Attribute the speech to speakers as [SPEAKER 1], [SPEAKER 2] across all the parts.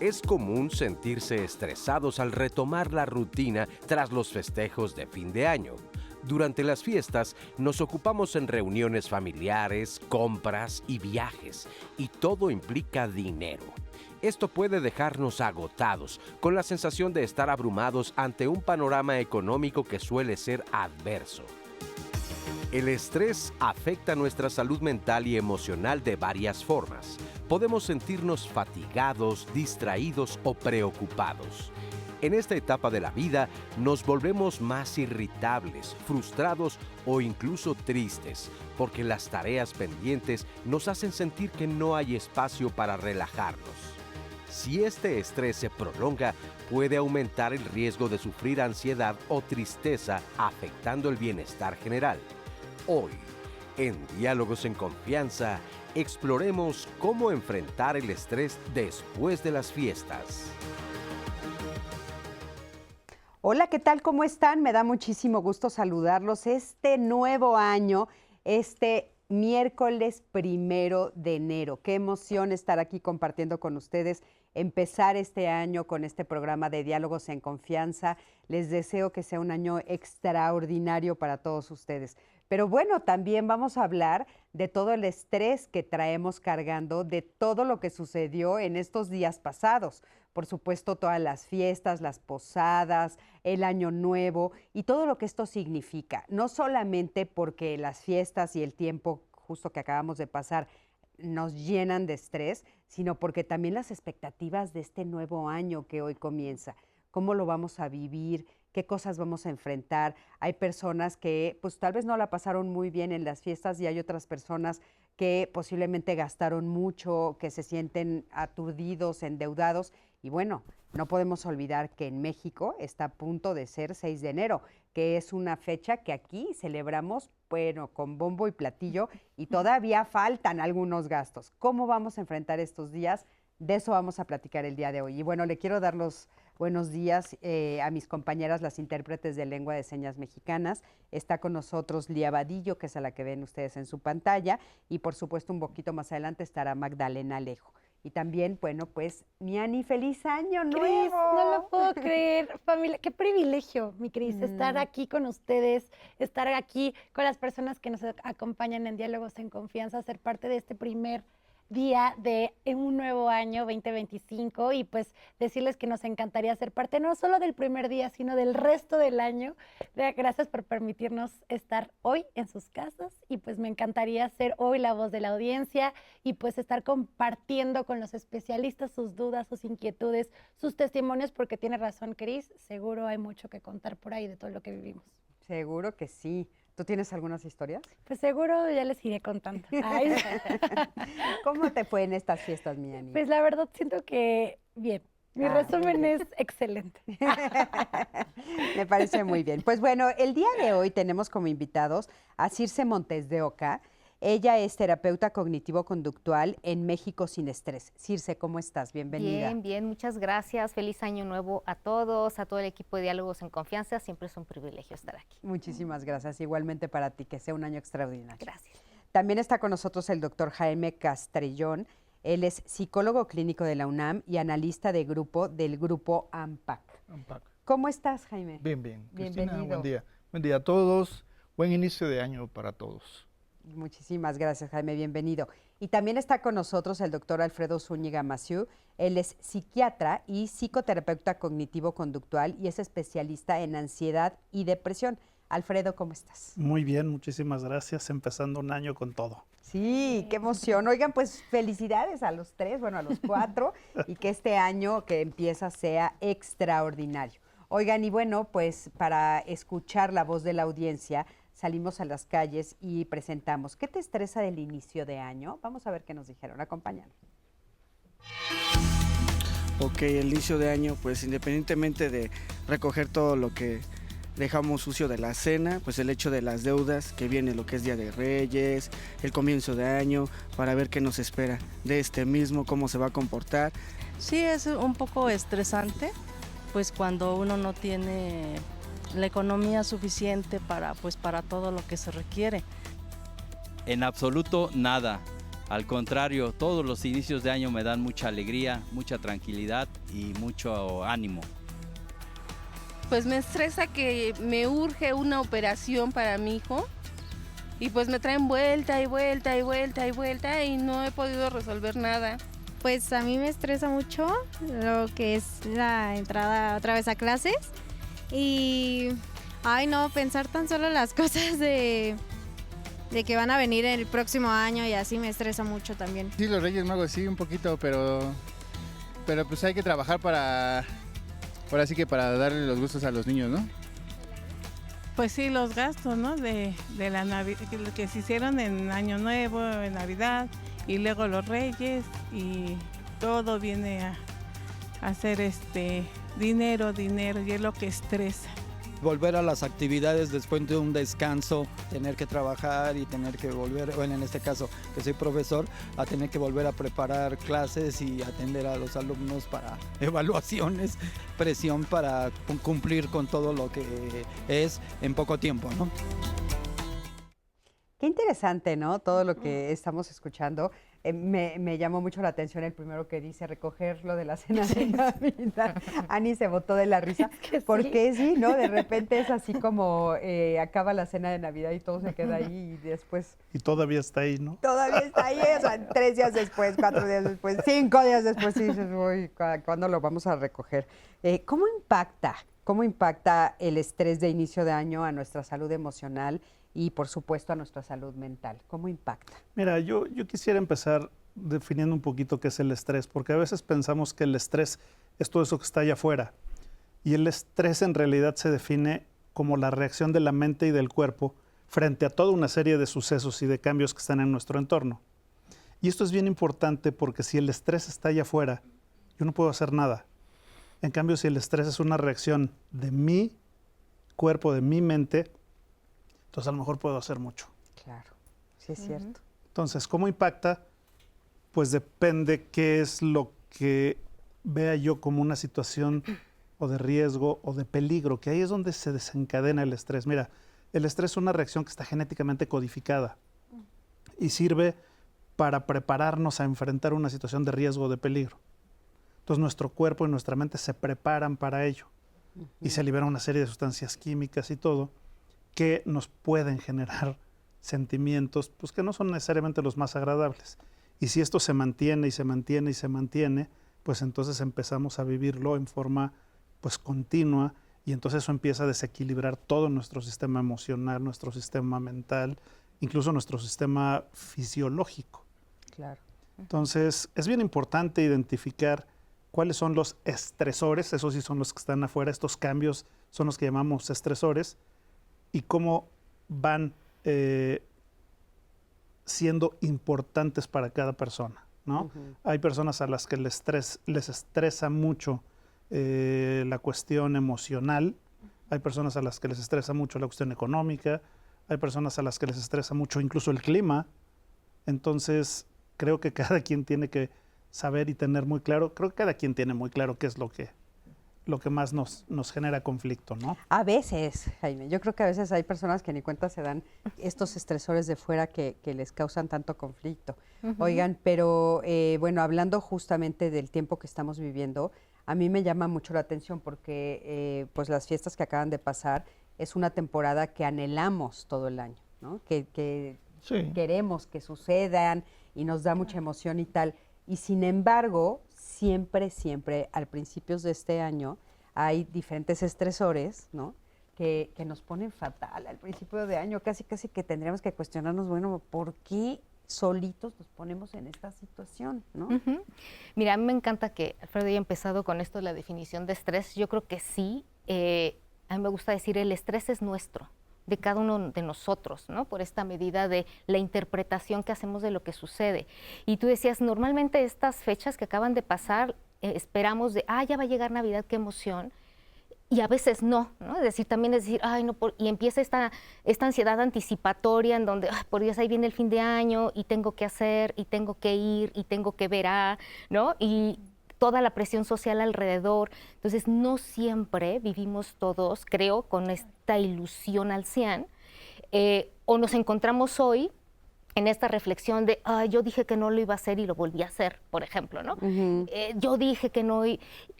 [SPEAKER 1] Es común sentirse estresados al retomar la rutina tras los festejos de fin de año. Durante las fiestas nos ocupamos en reuniones familiares, compras y viajes, y todo implica dinero. Esto puede dejarnos agotados, con la sensación de estar abrumados ante un panorama económico que suele ser adverso. El estrés afecta nuestra salud mental y emocional de varias formas. Podemos sentirnos fatigados, distraídos o preocupados. En esta etapa de la vida nos volvemos más irritables, frustrados o incluso tristes, porque las tareas pendientes nos hacen sentir que no hay espacio para relajarnos. Si este estrés se prolonga, puede aumentar el riesgo de sufrir ansiedad o tristeza, afectando el bienestar general. Hoy, en Diálogos en Confianza, exploremos cómo enfrentar el estrés después de las fiestas.
[SPEAKER 2] Hola, ¿qué tal? ¿Cómo están? Me da muchísimo gusto saludarlos este nuevo año, este miércoles 1 de enero. Qué emoción estar aquí compartiendo con ustedes, empezar este año con este programa de Diálogos en Confianza. Les deseo que sea un año extraordinario para todos ustedes. Pero bueno, también vamos a hablar de todo el estrés que traemos cargando, de todo lo que sucedió en estos días pasados. Por supuesto, todas las fiestas, las posadas, el Año Nuevo y todo lo que esto significa. No solamente porque las fiestas y el tiempo justo que acabamos de pasar nos llenan de estrés, sino porque también las expectativas de este nuevo año que hoy comienza. ¿Cómo lo vamos a vivir? ¿Qué cosas vamos a enfrentar? Hay personas que pues tal vez no la pasaron muy bien en las fiestas y hay otras personas que posiblemente gastaron mucho, que se sienten aturdidos, endeudados. Y bueno, no podemos olvidar que en México está a punto de ser 6 de enero, que es una fecha que aquí celebramos, bueno, con bombo y platillo, y todavía faltan algunos gastos. ¿Cómo vamos a enfrentar estos días? De eso vamos a platicar el día de hoy. Y bueno, le quiero dar los buenos días a mis compañeras, las intérpretes de lengua de señas mexicanas. Está con nosotros Lía Vadillo, que es a la que ven ustedes en su pantalla, y por supuesto un poquito más adelante estará Magdalena Alejo. Y también, bueno, pues, mi Ani, ¡feliz año nuevo!
[SPEAKER 3] Cris, no lo puedo creer, familia. Qué privilegio, mi Cris, estar aquí con ustedes, estar aquí con las personas que nos acompañan en Diálogos en Confianza, ser parte de este primer día de un nuevo año 2025 y pues decirles que nos encantaría ser parte no solo del primer día, sino del resto del año. Gracias por permitirnos estar hoy en sus casas y pues me encantaría ser hoy la voz de la audiencia y pues estar compartiendo con los especialistas sus dudas, sus inquietudes, sus testimonios, porque tiene razón, Cris, seguro hay mucho que contar por ahí de todo lo que vivimos.
[SPEAKER 2] Seguro que sí. ¿Tú tienes algunas historias?
[SPEAKER 3] Pues seguro ya les iré contando. Ay.
[SPEAKER 2] ¿Cómo te fue en estas fiestas, mi Ani?
[SPEAKER 3] Pues la verdad siento que bien. Mi resumen es excelente.
[SPEAKER 2] Me parece muy bien. Pues bueno, el día de hoy tenemos como invitados a Circe Montes de Oca. Ella es terapeuta cognitivo-conductual en México Sin Estrés. Circe, ¿cómo estás? Bienvenida.
[SPEAKER 4] Bien, bien, muchas gracias. Feliz año nuevo a todos, a todo el equipo de Diálogos en Confianza. Siempre es un privilegio estar aquí.
[SPEAKER 2] Muchísimas gracias. Igualmente para ti, que sea un año extraordinario.
[SPEAKER 4] Gracias.
[SPEAKER 2] También está con nosotros el doctor Jaime Castrellón. Él es psicólogo clínico de la UNAM y analista de grupo del grupo AMPAC. ¿Cómo estás, Jaime?
[SPEAKER 5] Bien, bien. Cristina,
[SPEAKER 2] Bienvenido.
[SPEAKER 5] buen día. Buen día a todos. Buen inicio de año para todos.
[SPEAKER 2] Muchísimas gracias, Jaime, bienvenido. Y también está con nosotros el doctor Alfredo Zúñiga Massieu. Él es psiquiatra y psicoterapeuta cognitivo-conductual y es especialista en ansiedad y depresión. Alfredo, ¿cómo estás?
[SPEAKER 6] Muy bien, muchísimas gracias. Empezando un año con todo.
[SPEAKER 2] Sí, qué emoción. Oigan, pues felicidades a los 3, bueno, a los 4, y que este año que empieza sea extraordinario. Oigan, y bueno, pues para escuchar la voz de la audiencia, salimos a las calles y presentamos ¿Qué te estresa del inicio de año? Vamos a ver qué nos dijeron. Acompáñanos.
[SPEAKER 7] Ok, el inicio de año, pues independientemente de recoger todo lo que dejamos sucio de la cena, pues el hecho de las deudas, que viene lo que es Día de Reyes, el comienzo de año, para ver qué nos espera de este mismo, cómo se va a comportar.
[SPEAKER 8] Sí, es un poco estresante, pues cuando uno no tiene la economía suficiente para todo lo que se requiere.
[SPEAKER 9] En absoluto nada. Al contrario, todos los inicios de año me dan mucha alegría, mucha tranquilidad y mucho ánimo.
[SPEAKER 10] Pues me estresa que me urge una operación para mi hijo y pues me traen vuelta y vuelta y vuelta y vuelta y no he podido resolver nada.
[SPEAKER 11] Pues a mí me estresa mucho lo que es la entrada otra vez a clases y, ay no, pensar tan solo las cosas de que van a venir el próximo año y así me estresa mucho también.
[SPEAKER 12] Sí, los Reyes Magos sí, un poquito, pero pues hay que trabajar ahora sí que para darle los gustos a los niños, ¿no?
[SPEAKER 13] Pues sí, los gastos, ¿no? De la Navidad, que se hicieron en Año Nuevo, en Navidad, y luego los Reyes, y todo viene a ser dinero, y es lo que estresa.
[SPEAKER 14] Volver a las actividades después de un descanso, tener que trabajar y tener que volver, bueno, en este caso que soy profesor, a tener que volver a preparar clases y atender a los alumnos para evaluaciones, presión para cumplir con todo lo que es en poco tiempo, ¿no?
[SPEAKER 2] Qué interesante, ¿no? Todo lo que estamos escuchando. Me llamó mucho la atención el primero que dice recoger lo de la cena de Navidad. Ani se botó de la risa, porque sí, ¿no? De repente es así como acaba la cena de Navidad y todo se queda ahí y después...
[SPEAKER 6] Y todavía está ahí, ¿no?
[SPEAKER 2] Todavía está ahí, o sea, 3 días después, 4 días después, 5 días después, y dices, uy, ¿cuándo lo vamos a recoger? ¿Cómo impacta el estrés de inicio de año a nuestra salud emocional y, por supuesto, a nuestra salud mental? ¿Cómo impacta?
[SPEAKER 6] Mira, yo quisiera empezar definiendo un poquito qué es el estrés, porque a veces pensamos que el estrés es todo eso que está allá afuera. Y el estrés en realidad se define como la reacción de la mente y del cuerpo frente a toda una serie de sucesos y de cambios que están en nuestro entorno. Y esto es bien importante porque si el estrés está allá afuera, yo no puedo hacer nada. En cambio, si el estrés es una reacción de mi cuerpo, de mi mente, entonces a lo mejor puedo hacer mucho.
[SPEAKER 2] Claro, sí es cierto.
[SPEAKER 6] Entonces, ¿cómo impacta? Pues depende qué es lo que vea yo como una situación o de riesgo o de peligro, que ahí es donde se desencadena el estrés. Mira, el estrés es una reacción que está genéticamente codificada y sirve para prepararnos a enfrentar una situación de riesgo o de peligro. Entonces, nuestro cuerpo y nuestra mente se preparan para ello y se liberan una serie de sustancias químicas y todo que nos pueden generar sentimientos pues, que no son necesariamente los más agradables. Y si esto se mantiene y se mantiene y se mantiene, pues entonces empezamos a vivirlo en forma pues, continua y entonces eso empieza a desequilibrar todo nuestro sistema emocional, nuestro sistema mental, incluso nuestro sistema fisiológico.
[SPEAKER 2] Claro.
[SPEAKER 6] Entonces, es bien importante identificar cuáles son los estresores, esos sí son los que están afuera, estos cambios son los que llamamos estresores, y cómo van siendo importantes para cada persona, ¿no? Hay personas a las que les estresa mucho la cuestión emocional, hay personas a las que les estresa mucho la cuestión económica, hay personas a las que les estresa mucho incluso el clima. Entonces, creo que cada quien tiene que saber y tener muy claro, creo que cada quien tiene muy claro qué es lo que más nos genera conflicto, ¿no?
[SPEAKER 2] A veces, Jaime, yo creo que a veces hay personas que ni cuenta se dan estos estresores de fuera que les causan tanto conflicto. Oigan, pero bueno, hablando justamente del tiempo que estamos viviendo, a mí me llama mucho la atención porque pues las fiestas que acaban de pasar es una temporada que anhelamos todo el año, ¿no? Que sí, queremos que sucedan y nos da mucha emoción y tal. Y sin embargo, siempre, al principios de este año, hay diferentes estresores, ¿no? Que nos ponen fatal al principio de año. Casi que tendríamos que cuestionarnos, bueno, ¿por qué solitos nos ponemos en esta situación, ¿no?
[SPEAKER 4] Mira, a mí me encanta que Alfredo haya empezado con esto, la definición de estrés. Yo creo que sí. A mí me gusta decir, el estrés es nuestro, de cada uno de nosotros, ¿no? Por esta medida de la interpretación que hacemos de lo que sucede. Y tú decías, normalmente estas fechas que acaban de pasar, esperamos de, ya va a llegar Navidad, qué emoción. Y a veces no, ¿no? Es decir, también es decir, no, y empieza esta ansiedad anticipatoria en donde, por Dios, ahí viene el fin de año y tengo que hacer, y tengo que ir, y tengo que ver ¿no? Y toda la presión social alrededor. Entonces, no siempre vivimos todos, creo, con esta ilusión al 100. O nos encontramos hoy en esta reflexión de, yo dije que no lo iba a hacer y lo volví a hacer, por ejemplo, ¿no? Yo dije que no.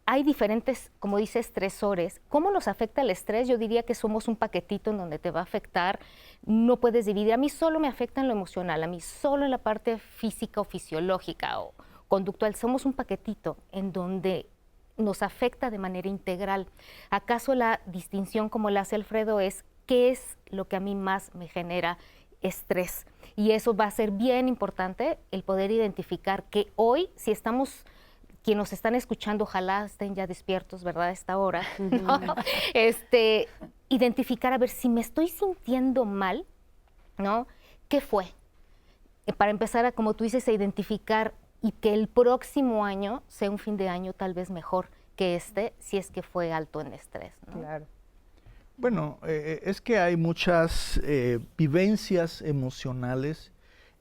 [SPEAKER 4] Hay diferentes, como dice, estresores. ¿Cómo nos afecta el estrés? Yo diría que somos un paquetito en donde te va a afectar. No puedes dividir. A mí solo me afecta en lo emocional, a mí solo en la parte física o fisiológica o conductual. Somos un paquetito en donde nos afecta de manera integral. ¿Acaso la distinción, como la hace Alfredo, es qué es lo que a mí más me genera estrés? Y eso va a ser bien importante, el poder identificar que hoy, si estamos... Quienes nos están escuchando, ojalá estén ya despiertos, ¿verdad? A esta hora, ¿no? Identificar, a ver, si me estoy sintiendo mal, ¿no? ¿Qué fue? Para empezar a, como tú dices, a identificar y que el próximo año sea un fin de año tal vez mejor que este, si es que fue alto en estrés, ¿no?
[SPEAKER 2] Claro.
[SPEAKER 5] Bueno, es que hay muchas vivencias emocionales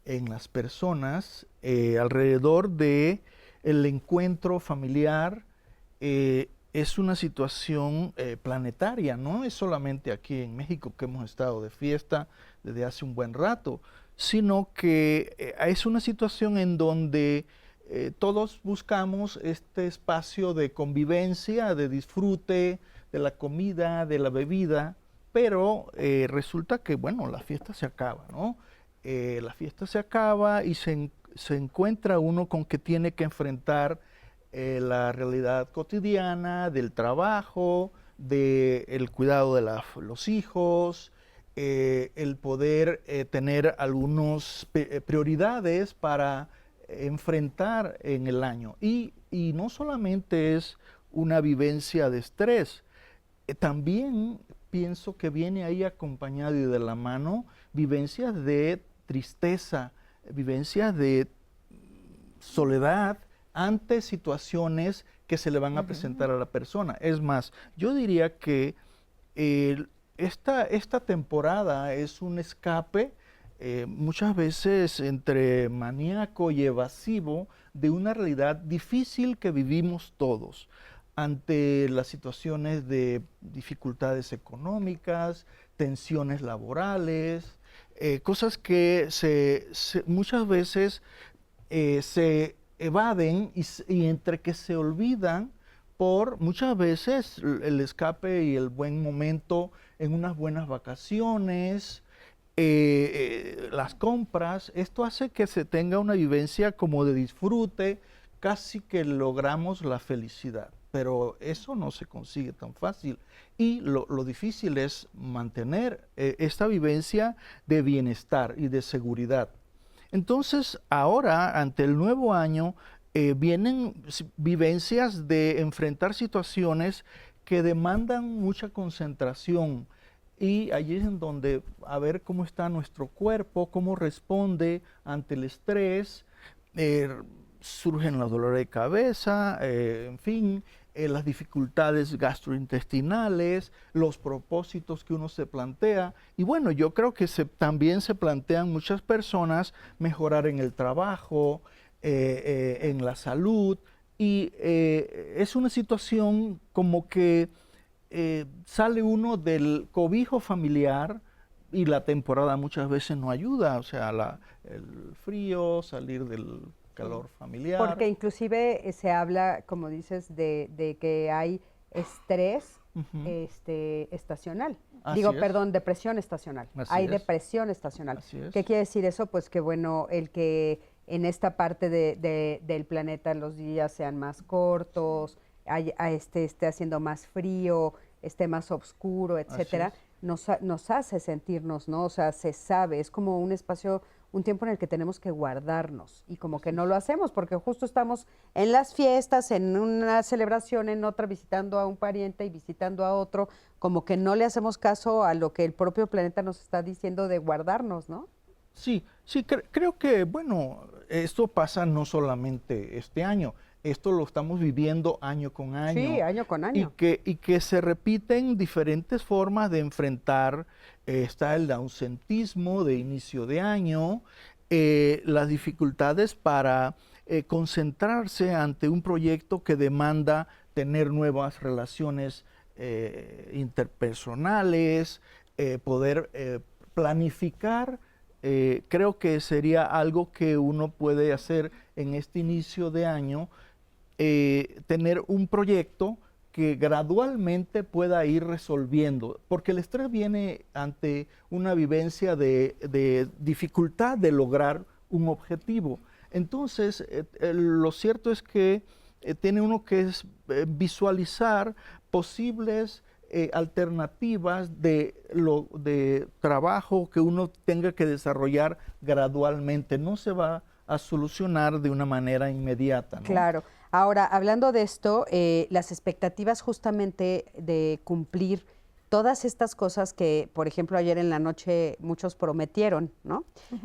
[SPEAKER 5] en las personas alrededor de el encuentro familiar. Es una situación planetaria, no es solamente aquí en México que hemos estado de fiesta desde hace un buen rato, sino que es una situación en donde todos buscamos este espacio de convivencia, de disfrute, de la comida, de la bebida, pero resulta que, bueno, la fiesta se acaba, ¿no? La fiesta se acaba y se encuentra uno con que tiene que enfrentar la realidad cotidiana del trabajo, del cuidado de los hijos, el poder tener algunas prioridades para enfrentar en el año. Y no solamente es una vivencia de estrés, también pienso que viene ahí acompañado y de la mano vivencias de tristeza, vivencias de soledad ante situaciones que se le van a presentar a la persona. Es más, yo diría que esta temporada es un escape muchas veces entre maníaco y evasivo de una realidad difícil que vivimos todos ante las situaciones de dificultades económicas, tensiones laborales, cosas que muchas veces se evaden y entre que se olvidan por muchas veces el escape y el buen momento en unas buenas vacaciones, las compras. Esto hace que se tenga una vivencia como de disfrute, casi que logramos la felicidad, pero eso no se consigue tan fácil y lo difícil es mantener esta vivencia de bienestar y de seguridad. Entonces ahora, ante el nuevo año, vienen vivencias de enfrentar situaciones que demandan mucha concentración y allí es en donde a ver cómo está nuestro cuerpo, cómo responde ante el estrés, surgen los dolores de cabeza, en fin, las dificultades gastrointestinales, los propósitos que uno se plantea. Y bueno, yo creo que también se plantean muchas personas mejorar en el trabajo, en la salud, y es una situación como que sale uno del cobijo familiar y la temporada muchas veces no ayuda, o sea, el frío, salir del calor familiar.
[SPEAKER 2] Porque inclusive se habla, como dices, de que hay estrés estacional. Depresión estacional. Hay depresión estacional. ¿Qué quiere decir eso? Pues que bueno, el que en esta parte del planeta los días sean más cortos, esté haciendo más frío, esté más oscuro, etcétera, nos hace sentirnos, ¿no? O sea, se sabe, es como un espacio, un tiempo en el que tenemos que guardarnos y como que no lo hacemos porque justo estamos en las fiestas, en una celebración, en otra, visitando a un pariente y visitando a otro, como que no le hacemos caso a lo que el propio planeta nos está diciendo de guardarnos, ¿no?
[SPEAKER 5] Sí, creo que, bueno, esto pasa no solamente este año, esto lo estamos viviendo año con año.
[SPEAKER 2] Sí, año con año.
[SPEAKER 5] Y que se repiten diferentes formas de enfrentar, está el ausentismo de inicio de año, las dificultades para concentrarse ante un proyecto que demanda tener nuevas relaciones interpersonales, poder planificar creo que sería algo que uno puede hacer en este inicio de año, tener un proyecto que gradualmente pueda ir resolviendo, porque el estrés viene ante una vivencia de dificultad de lograr un objetivo. Entonces, lo cierto es que tiene uno que visualizar posibles alternativas de trabajo que uno tenga que desarrollar gradualmente. No se va a solucionar de una manera inmediata, ¿no?
[SPEAKER 2] Claro. Ahora, hablando de esto, las expectativas justamente de cumplir todas estas cosas que, por ejemplo, ayer en la noche muchos prometieron, ¿no?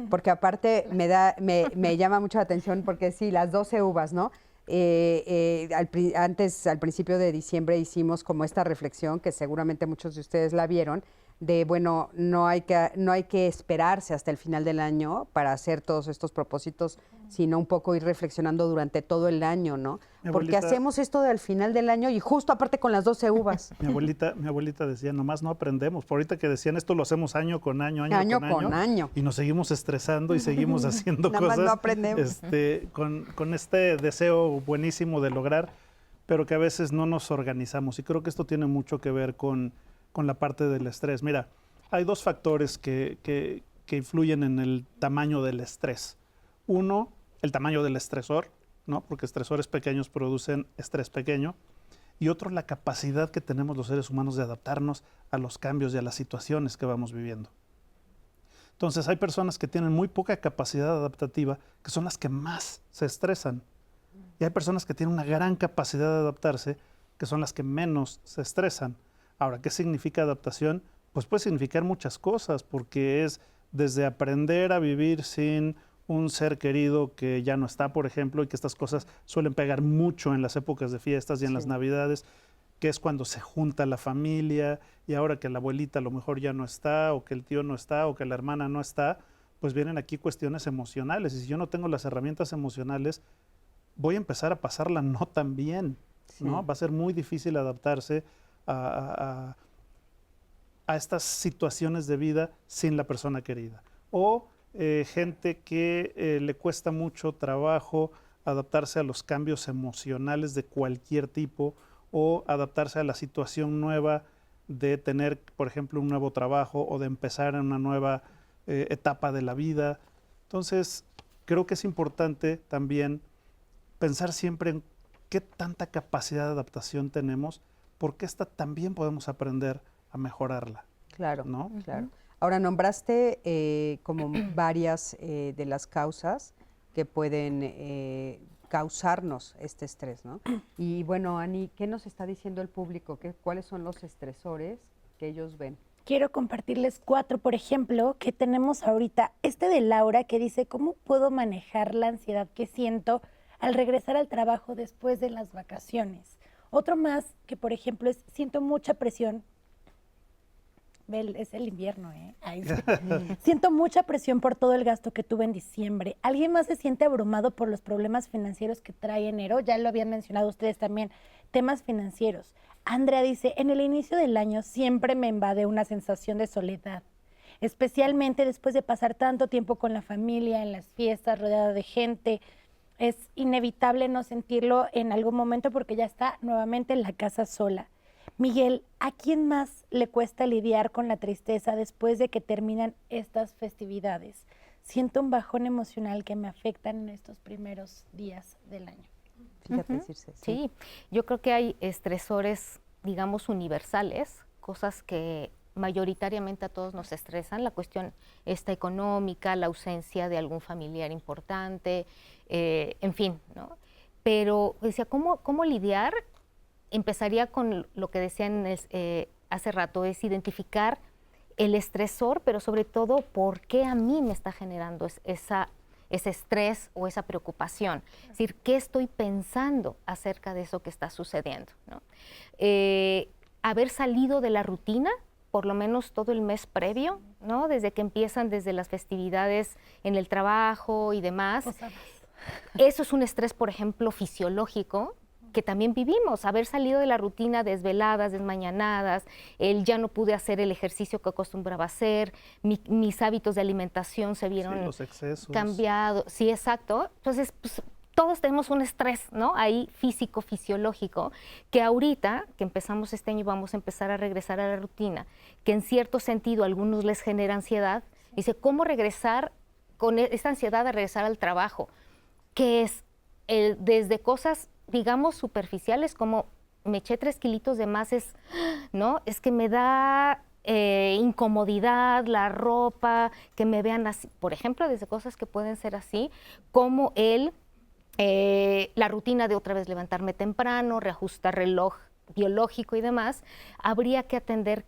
[SPEAKER 2] Porque aparte me llama mucho la atención porque sí, las 12 uvas, ¿no? Al principio de diciembre hicimos como esta reflexión, que seguramente muchos de ustedes la vieron, de, bueno, no hay que esperarse hasta el final del año para hacer todos estos propósitos, sino un poco ir reflexionando durante todo el año, ¿no? Porque hacemos esto al final del año y justo aparte con las 12 uvas.
[SPEAKER 6] Mi abuelita decía, nomás no aprendemos. Por ahorita que decían esto lo hacemos año con año, y nos seguimos estresando y seguimos haciendo cosas
[SPEAKER 2] no aprendemos.
[SPEAKER 6] Con este deseo buenísimo de lograr, pero que a veces no nos organizamos. Y creo que esto tiene mucho que ver con la parte del estrés. Mira, hay dos factores que influyen en el tamaño del estrés. Uno, el tamaño del estresor, ¿no? Porque estresores pequeños producen estrés pequeño. Y otro, la capacidad que tenemos los seres humanos de adaptarnos a los cambios y a las situaciones que vamos viviendo. Entonces, hay personas que tienen muy poca capacidad adaptativa, que son las que más se estresan. Y hay personas que tienen una gran capacidad de adaptarse, que son las que menos se estresan. Ahora, ¿qué significa adaptación? Pues puede significar muchas cosas, porque es desde aprender a vivir sin un ser querido que ya no está, por ejemplo, y que estas cosas suelen pegar mucho en las épocas de fiestas y en las Navidades, que es cuando se junta la familia, y ahora que la abuelita a lo mejor ya no está, o que el tío no está, o que la hermana no está, pues vienen aquí cuestiones emocionales. Y si yo no tengo las herramientas emocionales, voy a empezar a pasarla no tan bien, ¿no? Va a ser muy difícil adaptarse a estas situaciones de vida sin la persona querida. O gente que le cuesta mucho trabajo adaptarse a los cambios emocionales de cualquier tipo, o adaptarse a la situación nueva de tener, por ejemplo, un nuevo trabajo o de empezar en una nueva etapa de la vida. Entonces, creo que es importante también pensar siempre en qué tanta capacidad de adaptación tenemos, porque esta también podemos aprender a mejorarla.
[SPEAKER 2] Claro,
[SPEAKER 6] ¿no?
[SPEAKER 2] Claro. Ahora, nombraste como varias de las causas que pueden causarnos este estrés, ¿no? Y bueno, Ani, ¿qué nos está diciendo el público? ¿Cuáles son los estresores que ellos ven?
[SPEAKER 3] Quiero compartirles 4, por ejemplo, que tenemos ahorita. Este de Laura, que dice, ¿cómo puedo manejar la ansiedad que siento al regresar al trabajo después de las vacaciones? Otro más, que por ejemplo es, siento mucha presión. Es el invierno, ¿eh? Ay, sí. Siento mucha presión por todo el gasto que tuve en diciembre. ¿Alguien más se siente abrumado por los problemas financieros que trae enero? Ya lo habían mencionado ustedes también, temas financieros. Andrea dice, en el inicio del año siempre me invade una sensación de soledad, especialmente después de pasar tanto tiempo con la familia, en las fiestas, rodeada de gente. Es inevitable no sentirlo en algún momento porque ya está nuevamente en la casa sola. Miguel, ¿a quién más le cuesta lidiar con la tristeza después de que terminan estas festividades? Siento un bajón emocional que me afectan en estos primeros días del año.
[SPEAKER 2] Fíjate, Circe.
[SPEAKER 4] Sí, yo creo que hay estresores, digamos, universales, cosas que mayoritariamente a todos nos estresan, la cuestión esta económica, la ausencia de algún familiar importante, en fin, ¿no? Pero decía, ¿cómo lidiar? Empezaría con lo que decían hace rato, es identificar el estresor, pero sobre todo por qué a mí me está generando ese estrés o esa preocupación. Es decir, ¿qué estoy pensando acerca de eso que está sucediendo, ¿no? Haber salido de la rutina, por lo menos todo el mes previo, ¿no? Desde que empiezan, desde las festividades en el trabajo y demás. Eso es un estrés, por ejemplo, fisiológico, que también vivimos, haber salido de la rutina, desveladas, desmañanadas, el ya no pude hacer el ejercicio que acostumbraba a hacer, mis hábitos de alimentación se vieron
[SPEAKER 6] los excesos.
[SPEAKER 4] cambiados. Sí, exacto. Entonces, pues, todos tenemos un estrés, ¿no? Ahí físico, fisiológico, que ahorita que empezamos este año vamos a empezar a regresar a la rutina, que en cierto sentido a algunos les genera ansiedad. Dice, ¿cómo regresar con esta ansiedad a regresar al trabajo? Que es desde cosas, digamos, superficiales, como me eché 3 kilitos de más, ¿no? Es que me da incomodidad la ropa, que me vean así. Por ejemplo, desde cosas que pueden ser así, como la rutina de otra vez levantarme temprano, reajustar reloj biológico y demás, habría que atender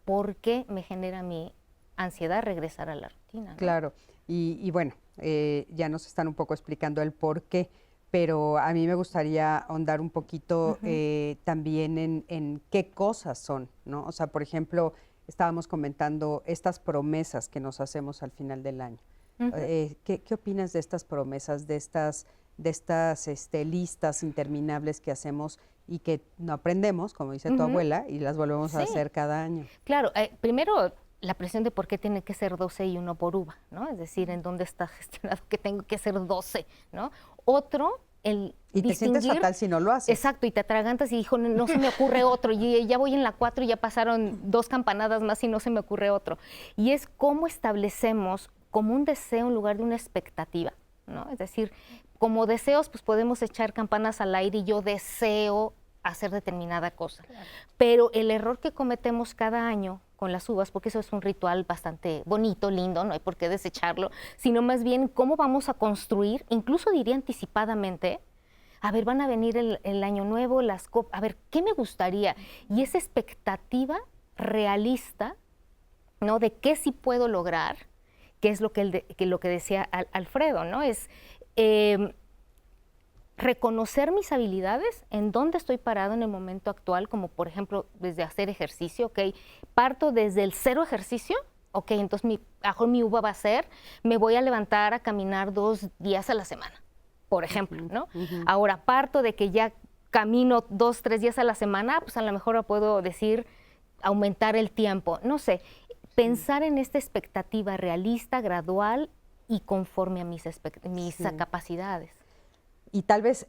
[SPEAKER 4] por qué me genera mi ansiedad regresar a la rutina, ¿no?
[SPEAKER 2] Claro, y bueno, ya nos están un poco explicando el por qué, pero a mí me gustaría ahondar un poquito también en qué cosas son, ¿no? O sea, por ejemplo, estábamos comentando estas promesas que nos hacemos al final del año. ¿Qué opinas de estas promesas, de estas listas interminables que hacemos y que no aprendemos, como dice tu abuela, y las volvemos a hacer cada año?
[SPEAKER 4] Claro, primero la presión de por qué tiene que ser 12 y 1 por uva, ¿no? Es decir, en dónde está gestionado que tengo que ser 12, ¿no? Otro,
[SPEAKER 2] y te sientes fatal si no lo haces.
[SPEAKER 4] Exacto, y te atragantas y dijo, no se me ocurre otro, y ya voy en la 4 y ya pasaron 2 campanadas más y no se me ocurre otro. Y es cómo establecemos como un deseo en lugar de una expectativa, ¿no? Es decir, como deseos, pues podemos echar campanas al aire y yo deseo hacer determinada cosa. Claro. Pero el error que cometemos cada año con las uvas, porque eso es un ritual bastante bonito, lindo, no hay por qué desecharlo, sino más bien cómo vamos a construir, incluso diría anticipadamente, a ver, van a venir el año nuevo, a ver, ¿qué me gustaría? Y esa expectativa realista, ¿no? De qué sí puedo lograr, que es lo que decía Alfredo, ¿no? Es reconocer mis habilidades, en dónde estoy parado en el momento actual, como por ejemplo desde hacer ejercicio, ok, parto desde el 0 ejercicio, ok, entonces mi uva va a ser, me voy a levantar a caminar 2 días a la semana, por ejemplo, ¿no? Ahora parto de que ya camino 2, 3 días a la semana, pues a lo mejor puedo decir aumentar el tiempo, no sé, pensar en esta expectativa realista, gradual y conforme a mis capacidades.
[SPEAKER 2] Y tal vez,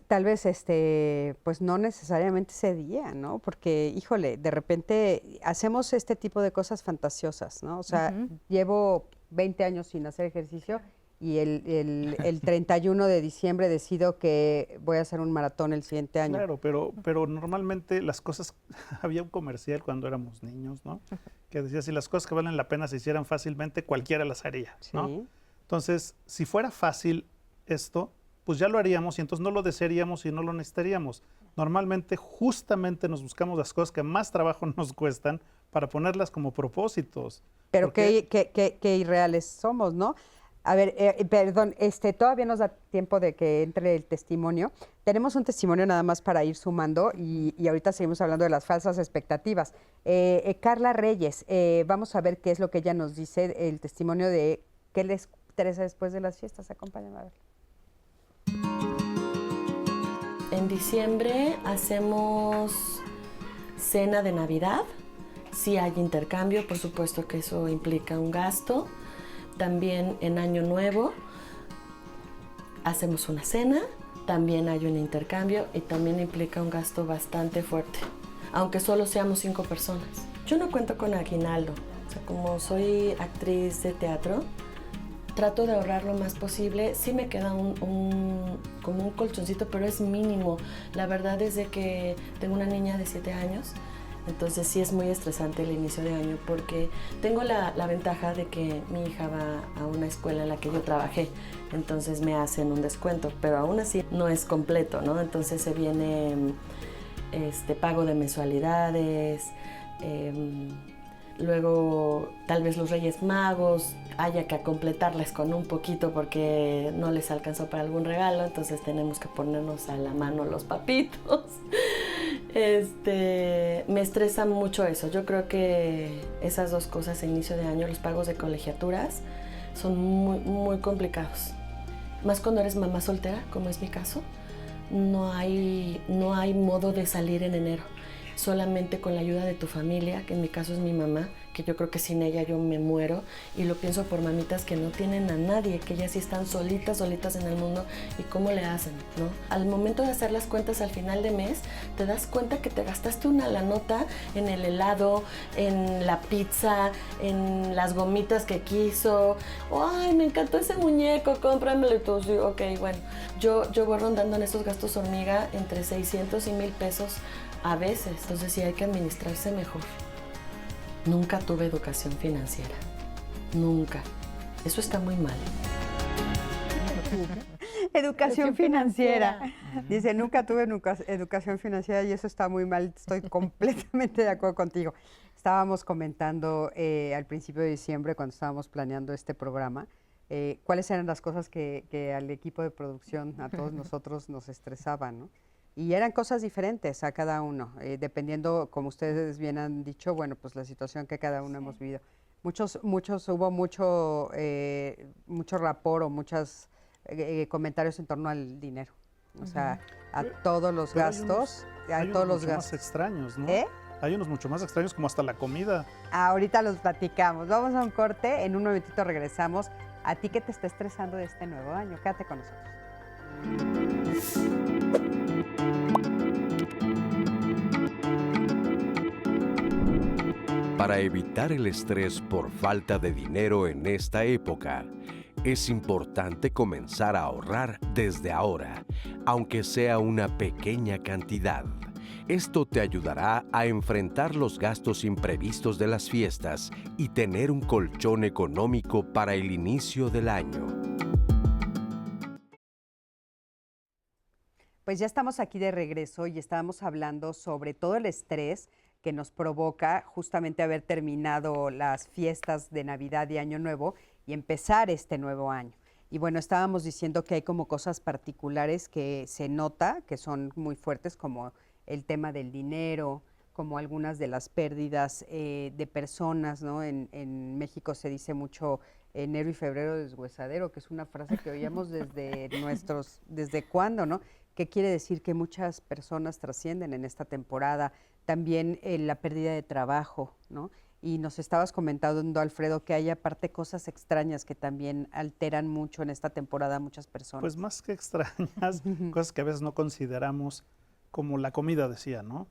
[SPEAKER 2] pues no necesariamente ese día, ¿no? Porque, híjole, de repente hacemos este tipo de cosas fantasiosas, ¿no? O sea, llevo 20 años sin hacer ejercicio y el 31 de diciembre decido que voy a hacer un maratón el siguiente año.
[SPEAKER 6] Claro, pero normalmente las cosas, había un comercial cuando éramos niños, ¿no? Que decía, si las cosas que valen la pena se hicieran fácilmente, cualquiera las haría, ¿no? Sí. Entonces, si fuera fácil esto, pues ya lo haríamos y entonces no lo desearíamos y no lo necesitaríamos. Normalmente, justamente nos buscamos las cosas que más trabajo nos cuestan para ponerlas como propósitos.
[SPEAKER 2] Pero qué irreales somos, ¿no? A ver, perdón, todavía nos da tiempo de que entre el testimonio. Tenemos un testimonio nada más para ir sumando y ahorita seguimos hablando de las falsas expectativas. Carla Reyes, vamos a ver qué es lo que ella nos dice, el testimonio de qué les interesa después de las fiestas. Acompáñame a ver.
[SPEAKER 15] En diciembre hacemos cena de Navidad. Sí hay intercambio, por supuesto que eso implica un gasto. También en Año Nuevo hacemos una cena, también hay un intercambio y también implica un gasto bastante fuerte, aunque solo seamos 5 personas. Yo no cuento con aguinaldo, o sea, como soy actriz de teatro, trato de ahorrar lo más posible. Sí me queda como un colchoncito, pero es mínimo. La verdad es de que tengo una niña de 7 años, entonces sí es muy estresante el inicio de año porque tengo la ventaja de que mi hija va a una escuela en la que yo trabajé, entonces me hacen un descuento, pero aún así no es completo, ¿no? Entonces se viene pago de mensualidades, luego tal vez los Reyes Magos haya que completarles con un poquito porque no les alcanzó para algún regalo, entonces tenemos que ponernos a la mano los papitos. Me estresa mucho eso. Yo creo que esas dos cosas a inicio de año, los pagos de colegiaturas, son muy, muy complicados. Más cuando eres mamá soltera, como es mi caso, no hay modo de salir en enero. Solamente con la ayuda de tu familia, que en mi caso es mi mamá, que yo creo que sin ella yo me muero, y lo pienso por mamitas que no tienen a nadie, que ellas sí están solitas en el mundo, y cómo le hacen, ¿no? Al momento de hacer las cuentas al final de mes, te das cuenta que te gastaste una lanota en el helado, en la pizza, en las gomitas que quiso, ay, me encantó ese muñeco, cómpramelo, y tú, sí, ok, bueno. Yo voy rondando en esos gastos hormiga entre 600 y 1,000 pesos a veces, entonces sí hay que administrarse mejor. Nunca tuve educación financiera, nunca. Eso está muy mal.
[SPEAKER 2] Educación financiera. Dice, nunca tuve educación financiera y eso está muy mal. Estoy completamente de acuerdo contigo. Estábamos comentando al principio de diciembre, cuando estábamos planeando este programa, cuáles eran las cosas que al equipo de producción, a todos nosotros, nos estresaban, ¿no? Y eran cosas diferentes a cada uno, dependiendo, como ustedes bien han dicho, bueno, pues la situación que cada uno hemos vivido. Hubo mucho rapor o muchos comentarios en torno al dinero. O sea, a todos los gastos.
[SPEAKER 6] Hay unos mucho más extraños, ¿no? Hay unos mucho más extraños, como hasta la comida.
[SPEAKER 2] Ahorita los platicamos. Vamos a un corte, en un momentito regresamos. ¿A ti qué te está estresando de este nuevo año? Quédate con nosotros.
[SPEAKER 1] Para evitar el estrés por falta de dinero en esta época, es importante comenzar a ahorrar desde ahora, aunque sea una pequeña cantidad. Esto te ayudará a enfrentar los gastos imprevistos de las fiestas y tener un colchón económico para el inicio del año.
[SPEAKER 2] Pues ya estamos aquí de regreso y estábamos hablando sobre todo el estrés que nos provoca justamente haber terminado las fiestas de Navidad y Año Nuevo y empezar este nuevo año. Y bueno, estábamos diciendo que hay como cosas particulares que se nota, que son muy fuertes, como el tema del dinero, como algunas de las pérdidas de personas, ¿no? En México se dice mucho enero y febrero deshuesadero, que es una frase que oíamos ¿desde cuándo, no? ¿Qué quiere decir? Que muchas personas trascienden en esta temporada. También la pérdida de trabajo, ¿no? Y nos estabas comentando, Alfredo, que hay aparte cosas extrañas que también alteran mucho en esta temporada a muchas personas.
[SPEAKER 6] Pues más que extrañas, cosas que a veces no consideramos, como la comida, decía, ¿no?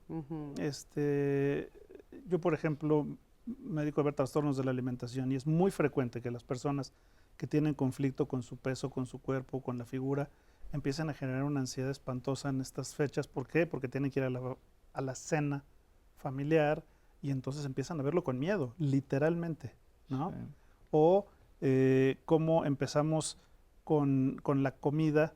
[SPEAKER 6] Yo, por ejemplo, me dedico a ver trastornos de la alimentación y es muy frecuente que las personas que tienen conflicto con su peso, con su cuerpo, con la figura, empiezan a generar una ansiedad espantosa en estas fechas. ¿Por qué? Porque tienen que ir a la cena familiar y entonces empiezan a verlo con miedo, literalmente, ¿no? Sí. O cómo empezamos con la comida,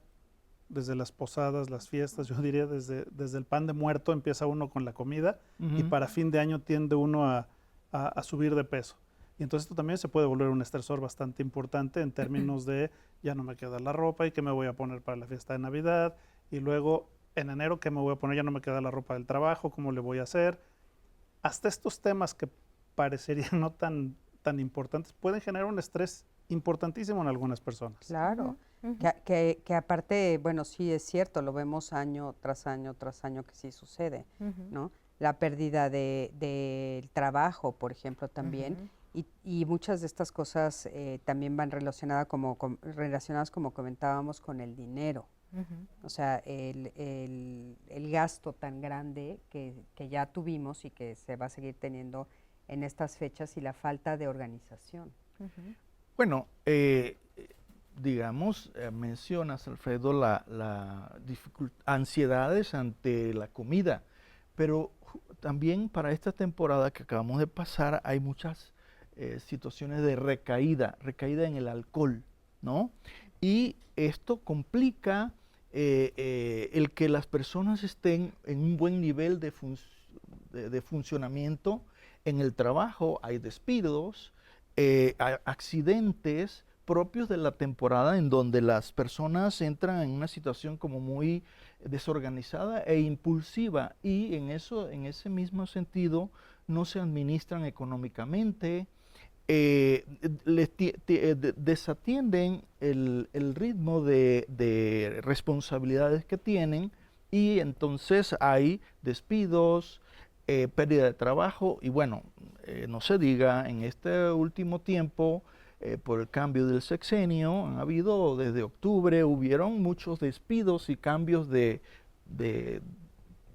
[SPEAKER 6] desde las posadas, las fiestas, yo diría desde el pan de muerto empieza uno con la comida y para fin de año tiende uno a subir de peso. Y entonces esto también se puede volver un estresor bastante importante en términos de ya no me queda la ropa y qué me voy a poner para la fiesta de Navidad, y luego en enero qué me voy a poner, ya no me queda la ropa del trabajo, cómo le voy a hacer. Hasta estos temas que parecerían no tan importantes pueden generar un estrés importantísimo en algunas personas.
[SPEAKER 2] Claro, que aparte, bueno, sí es cierto, lo vemos año tras año que sí sucede, ¿no? La pérdida del trabajo, por ejemplo, también. Y muchas de estas cosas también van relacionadas, como comentábamos, con el dinero. O sea, el gasto tan grande que ya tuvimos y que se va a seguir teniendo en estas fechas y la falta de organización.
[SPEAKER 5] Bueno, digamos, mencionas, Alfredo, ansiedades ante la comida, pero también para esta temporada que acabamos de pasar hay muchas situaciones de recaída en el alcohol, ¿no? Y esto complica el que las personas estén en un buen nivel de funcionamiento en el trabajo. Hay despidos, hay accidentes propios de la temporada en donde las personas entran en una situación como muy desorganizada e impulsiva, y en ese mismo sentido no se administran económicamente, desatienden el ritmo de responsabilidades que tienen y entonces hay despidos, pérdida de trabajo y bueno, no se diga, en este último tiempo, por el cambio del sexenio, han habido desde octubre, hubieron muchos despidos y cambios de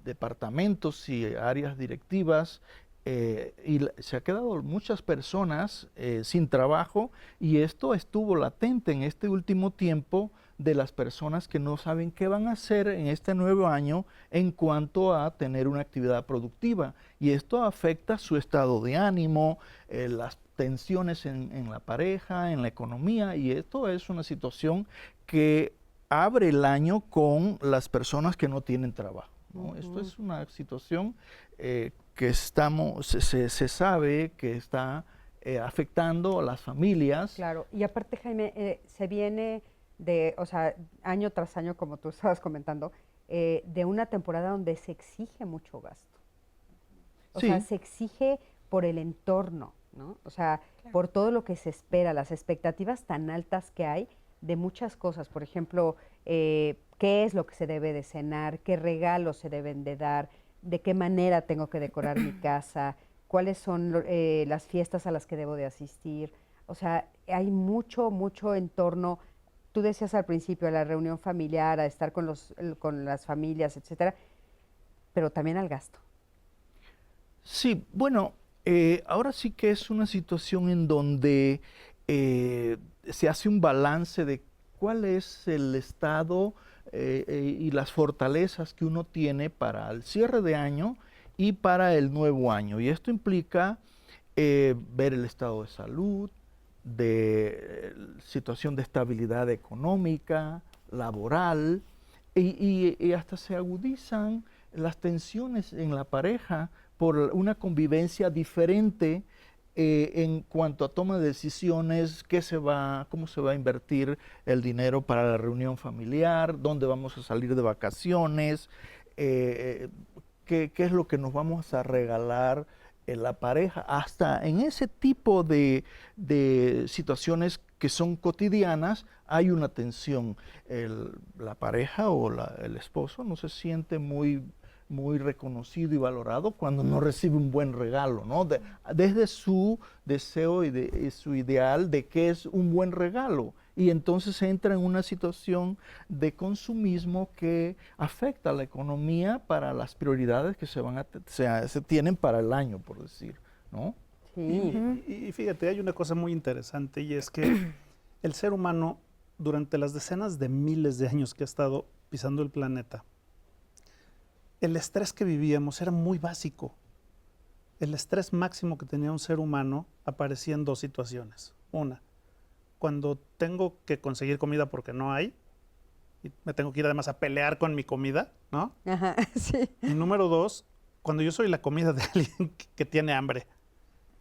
[SPEAKER 5] departamentos y áreas directivas se ha quedado muchas personas sin trabajo y esto estuvo latente en este último tiempo de las personas que no saben qué van a hacer en este nuevo año en cuanto a tener una actividad productiva y esto afecta su estado de ánimo, las tensiones en la pareja, en la economía y esto es una situación que abre el año con las personas que no tienen trabajo, ¿no? Esto es una situación que se sabe que está afectando a las familias.
[SPEAKER 2] Claro, y aparte, Jaime, se viene de, o sea, año tras año, como tú estabas comentando, de una temporada donde se exige mucho gasto. O sea, se exige por el entorno, ¿no? O sea, por todo lo que se espera, las expectativas tan altas que hay de muchas cosas. Por ejemplo, qué es lo que se debe de cenar, qué regalos se deben de dar, de qué manera tengo que decorar mi casa, cuáles son las fiestas a las que debo de asistir. O sea, hay mucho entorno. Tú decías al principio, a la reunión familiar, a estar con las familias, etcétera, pero también al gasto.
[SPEAKER 5] Sí, bueno, ahora sí que es una situación en donde se hace un balance de cuál es el estado y las fortalezas que uno tiene para el cierre de año y para el nuevo año. Y esto implica ver el estado de salud, de situación de estabilidad económica, laboral, y hasta se agudizan las tensiones en la pareja por una convivencia diferente en cuanto a toma de decisiones, cómo se va a invertir el dinero para la reunión familiar, dónde vamos a salir de vacaciones, qué es lo que nos vamos a regalar la pareja, hasta en ese tipo de situaciones que son cotidianas hay una tensión. La pareja o el esposo no se siente muy reconocido y valorado cuando no recibe un buen regalo, ¿no? Desde su deseo y su ideal de qué es un buen regalo. Y entonces entra en una situación de consumismo que afecta a la economía para las prioridades que se tienen para el año, por decir, ¿no?
[SPEAKER 2] Sí.
[SPEAKER 6] Y fíjate, hay una cosa muy interesante y es que el ser humano, durante las decenas de miles de años que ha estado pisando el planeta, el estrés que vivíamos era muy básico. El estrés máximo que tenía un ser humano aparecía en dos situaciones. Una, cuando tengo que conseguir comida porque no hay, y me tengo que ir además a pelear con mi comida, ¿no?
[SPEAKER 2] Ajá, sí.
[SPEAKER 6] Y número dos, cuando yo soy la comida de alguien que tiene hambre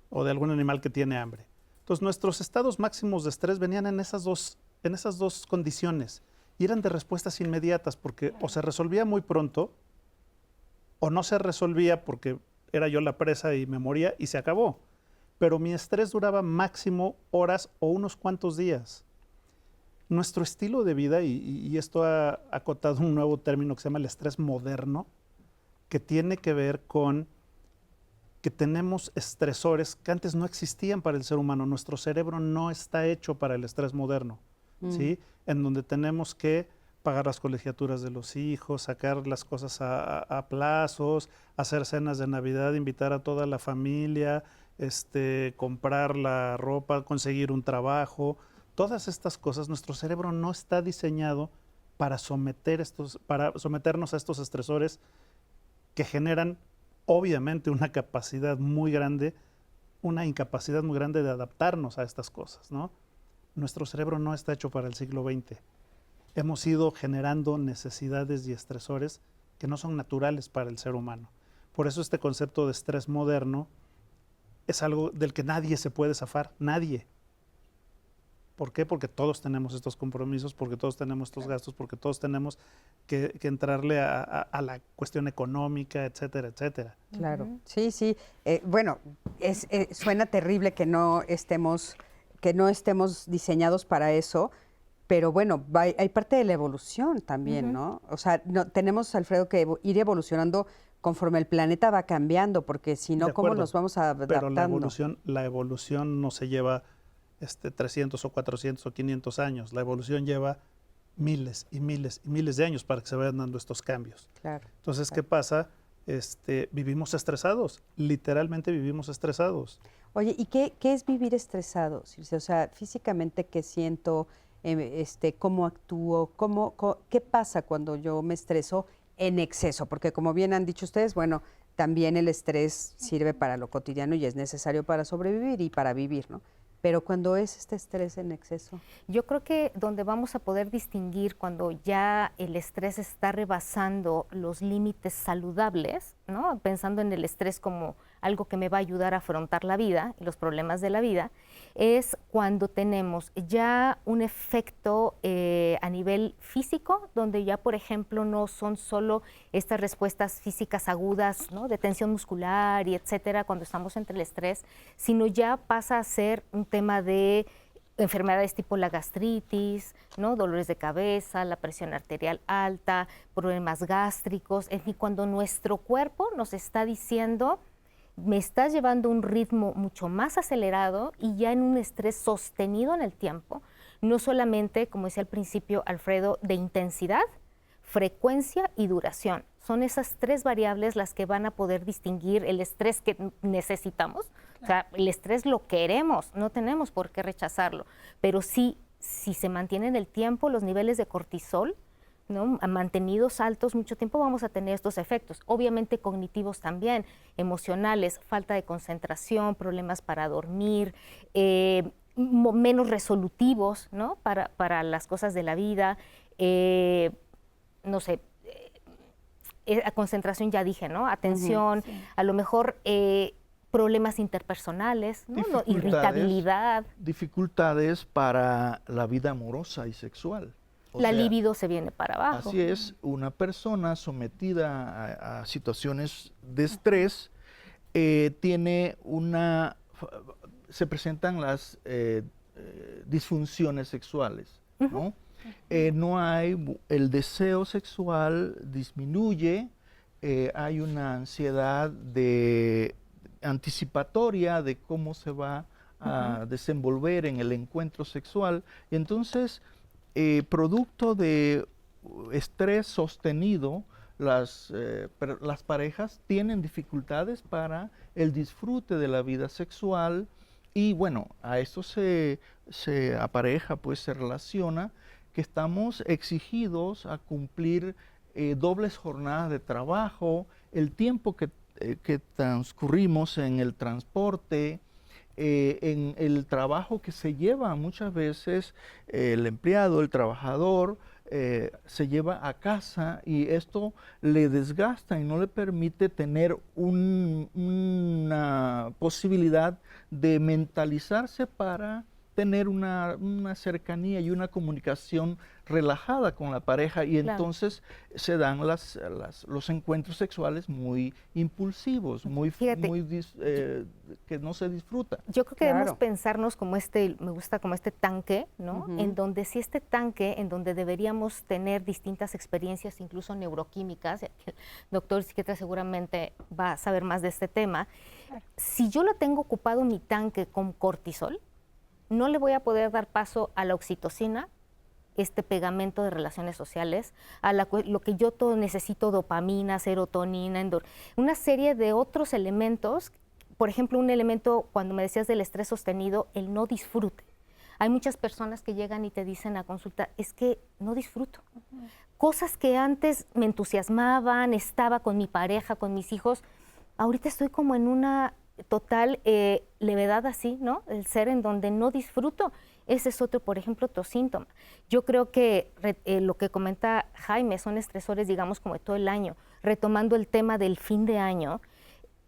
[SPEAKER 6] o de algún animal que tiene hambre. Entonces nuestros estados máximos de estrés venían en esas dos condiciones y eran de respuestas inmediatas porque o se resolvía muy pronto o no se resolvía porque era yo la presa y me moría y se acabó. Pero mi estrés duraba máximo horas o unos cuantos días. Nuestro estilo de vida, y esto ha acotado un nuevo término que se llama el estrés moderno, que tiene que ver con que tenemos estresores que antes no existían para el ser humano. Nuestro cerebro no está hecho para el estrés moderno, ¿sí? En donde tenemos que pagar las colegiaturas de los hijos, sacar las cosas a plazos, hacer cenas de Navidad, invitar a toda la familia, comprar la ropa, conseguir un trabajo. Todas estas cosas, nuestro cerebro no está diseñado para someternos a estos estresores que generan obviamente una incapacidad muy grande de adaptarnos a estas cosas, ¿no? Nuestro cerebro no está hecho para el siglo XX. Hemos ido generando necesidades y estresores que no son naturales para el ser humano. Por eso este concepto de estrés moderno es algo del que nadie se puede zafar, nadie. ¿Por qué? Porque todos tenemos estos compromisos, porque todos tenemos estos gastos, porque todos tenemos que entrarle a la cuestión económica, etcétera, etcétera.
[SPEAKER 2] Claro, sí, sí. Bueno, suena terrible que no estemos diseñados para eso, pero bueno, hay parte de la evolución también, ¿no? O sea, tenemos, Alfredo, que ir evolucionando conforme el planeta va cambiando, porque si no, ¿cómo nos vamos adaptando?
[SPEAKER 6] Pero la evolución no se lleva 300 o 400 o 500 años. La evolución lleva miles y miles y miles de años para que se vayan dando estos cambios.
[SPEAKER 2] Claro.
[SPEAKER 6] Entonces, ¿qué pasa? Vivimos estresados, literalmente vivimos estresados.
[SPEAKER 2] Oye, ¿y qué es vivir estresado, Circe? O sea, físicamente, ¿qué siento? ¿Cómo actúo? ¿Qué pasa cuando yo me estreso en exceso? Porque como bien han dicho ustedes, bueno, también el estrés sirve para lo cotidiano y es necesario para sobrevivir y para vivir, ¿no? Pero cuando es este estrés en exceso.
[SPEAKER 4] Yo creo que donde vamos a poder distinguir cuando ya el estrés está rebasando los límites saludables, ¿no? Pensando en el estrés como algo que me va a ayudar a afrontar la vida y los problemas de la vida, es cuando tenemos ya un efecto a nivel físico, donde ya, por ejemplo, no son solo estas respuestas físicas agudas, ¿no? De tensión muscular y etcétera, cuando estamos entre el estrés, sino ya pasa a ser un tema de enfermedades tipo la gastritis, ¿no? Dolores de cabeza, la presión arterial alta, problemas gástricos, en fin, cuando nuestro cuerpo nos está diciendo: me estás llevando a un ritmo mucho más acelerado y ya en un estrés sostenido en el tiempo, no solamente, como decía al principio Alfredo, de intensidad, frecuencia y duración. Son esas tres variables las que van a poder distinguir el estrés que necesitamos. O sea, el estrés lo queremos, no tenemos por qué rechazarlo, pero sí, si se mantienen en el tiempo los niveles de cortisol, ¿no? Mantenidos altos mucho tiempo, vamos a tener estos efectos. Obviamente cognitivos también, emocionales, falta de concentración, problemas para dormir, menos resolutivos, ¿no? Para las cosas de la vida, no sé, concentración ya dije, ¿no? Atención, sí. A lo mejor problemas interpersonales, ¿no? Irritabilidad.
[SPEAKER 5] Dificultades para la vida amorosa y sexual.
[SPEAKER 4] La libido se viene para abajo.
[SPEAKER 5] Así es, una persona sometida a situaciones de estrés se presentan las disfunciones sexuales, ¿no? No hay, el deseo sexual disminuye, hay una ansiedad anticipatoria de cómo se va a desenvolver en el encuentro sexual, y entonces producto de estrés sostenido, las parejas tienen dificultades para el disfrute de la vida sexual, y bueno, a esto se apareja, pues se relaciona que estamos exigidos a cumplir dobles jornadas de trabajo, el tiempo que transcurrimos en el transporte, en el trabajo que se lleva muchas veces el empleado, el trabajador, se lleva a casa, y esto le desgasta y no le permite tener una posibilidad de mentalizarse para tener una cercanía y una comunicación relajada con la pareja, y claro, entonces se dan los encuentros sexuales muy impulsivos, que no se disfruta.
[SPEAKER 4] Yo creo que debemos pensarnos como me gusta como este tanque, ¿no? En donde si este tanque, en donde deberíamos tener distintas experiencias, incluso neuroquímicas, el doctor psiquiatra seguramente va a saber más de este tema, si yo lo tengo ocupado mi tanque con cortisol, no le voy a poder dar paso a la oxitocina, este pegamento de relaciones sociales, a lo que yo todo necesito, dopamina, serotonina, una serie de otros elementos. Por ejemplo, un elemento, cuando me decías del estrés sostenido, el no disfrute. Hay muchas personas que llegan y te dicen a consulta, es que no disfruto. Cosas que antes me entusiasmaban, estaba con mi pareja, con mis hijos, ahorita estoy como en una total levedad así, ¿no? El ser en donde no disfruto. Ese es otro, por ejemplo, otro síntoma. Yo creo que lo que comenta Jaime son estresores, digamos, como de todo el año. Retomando el tema del fin de año,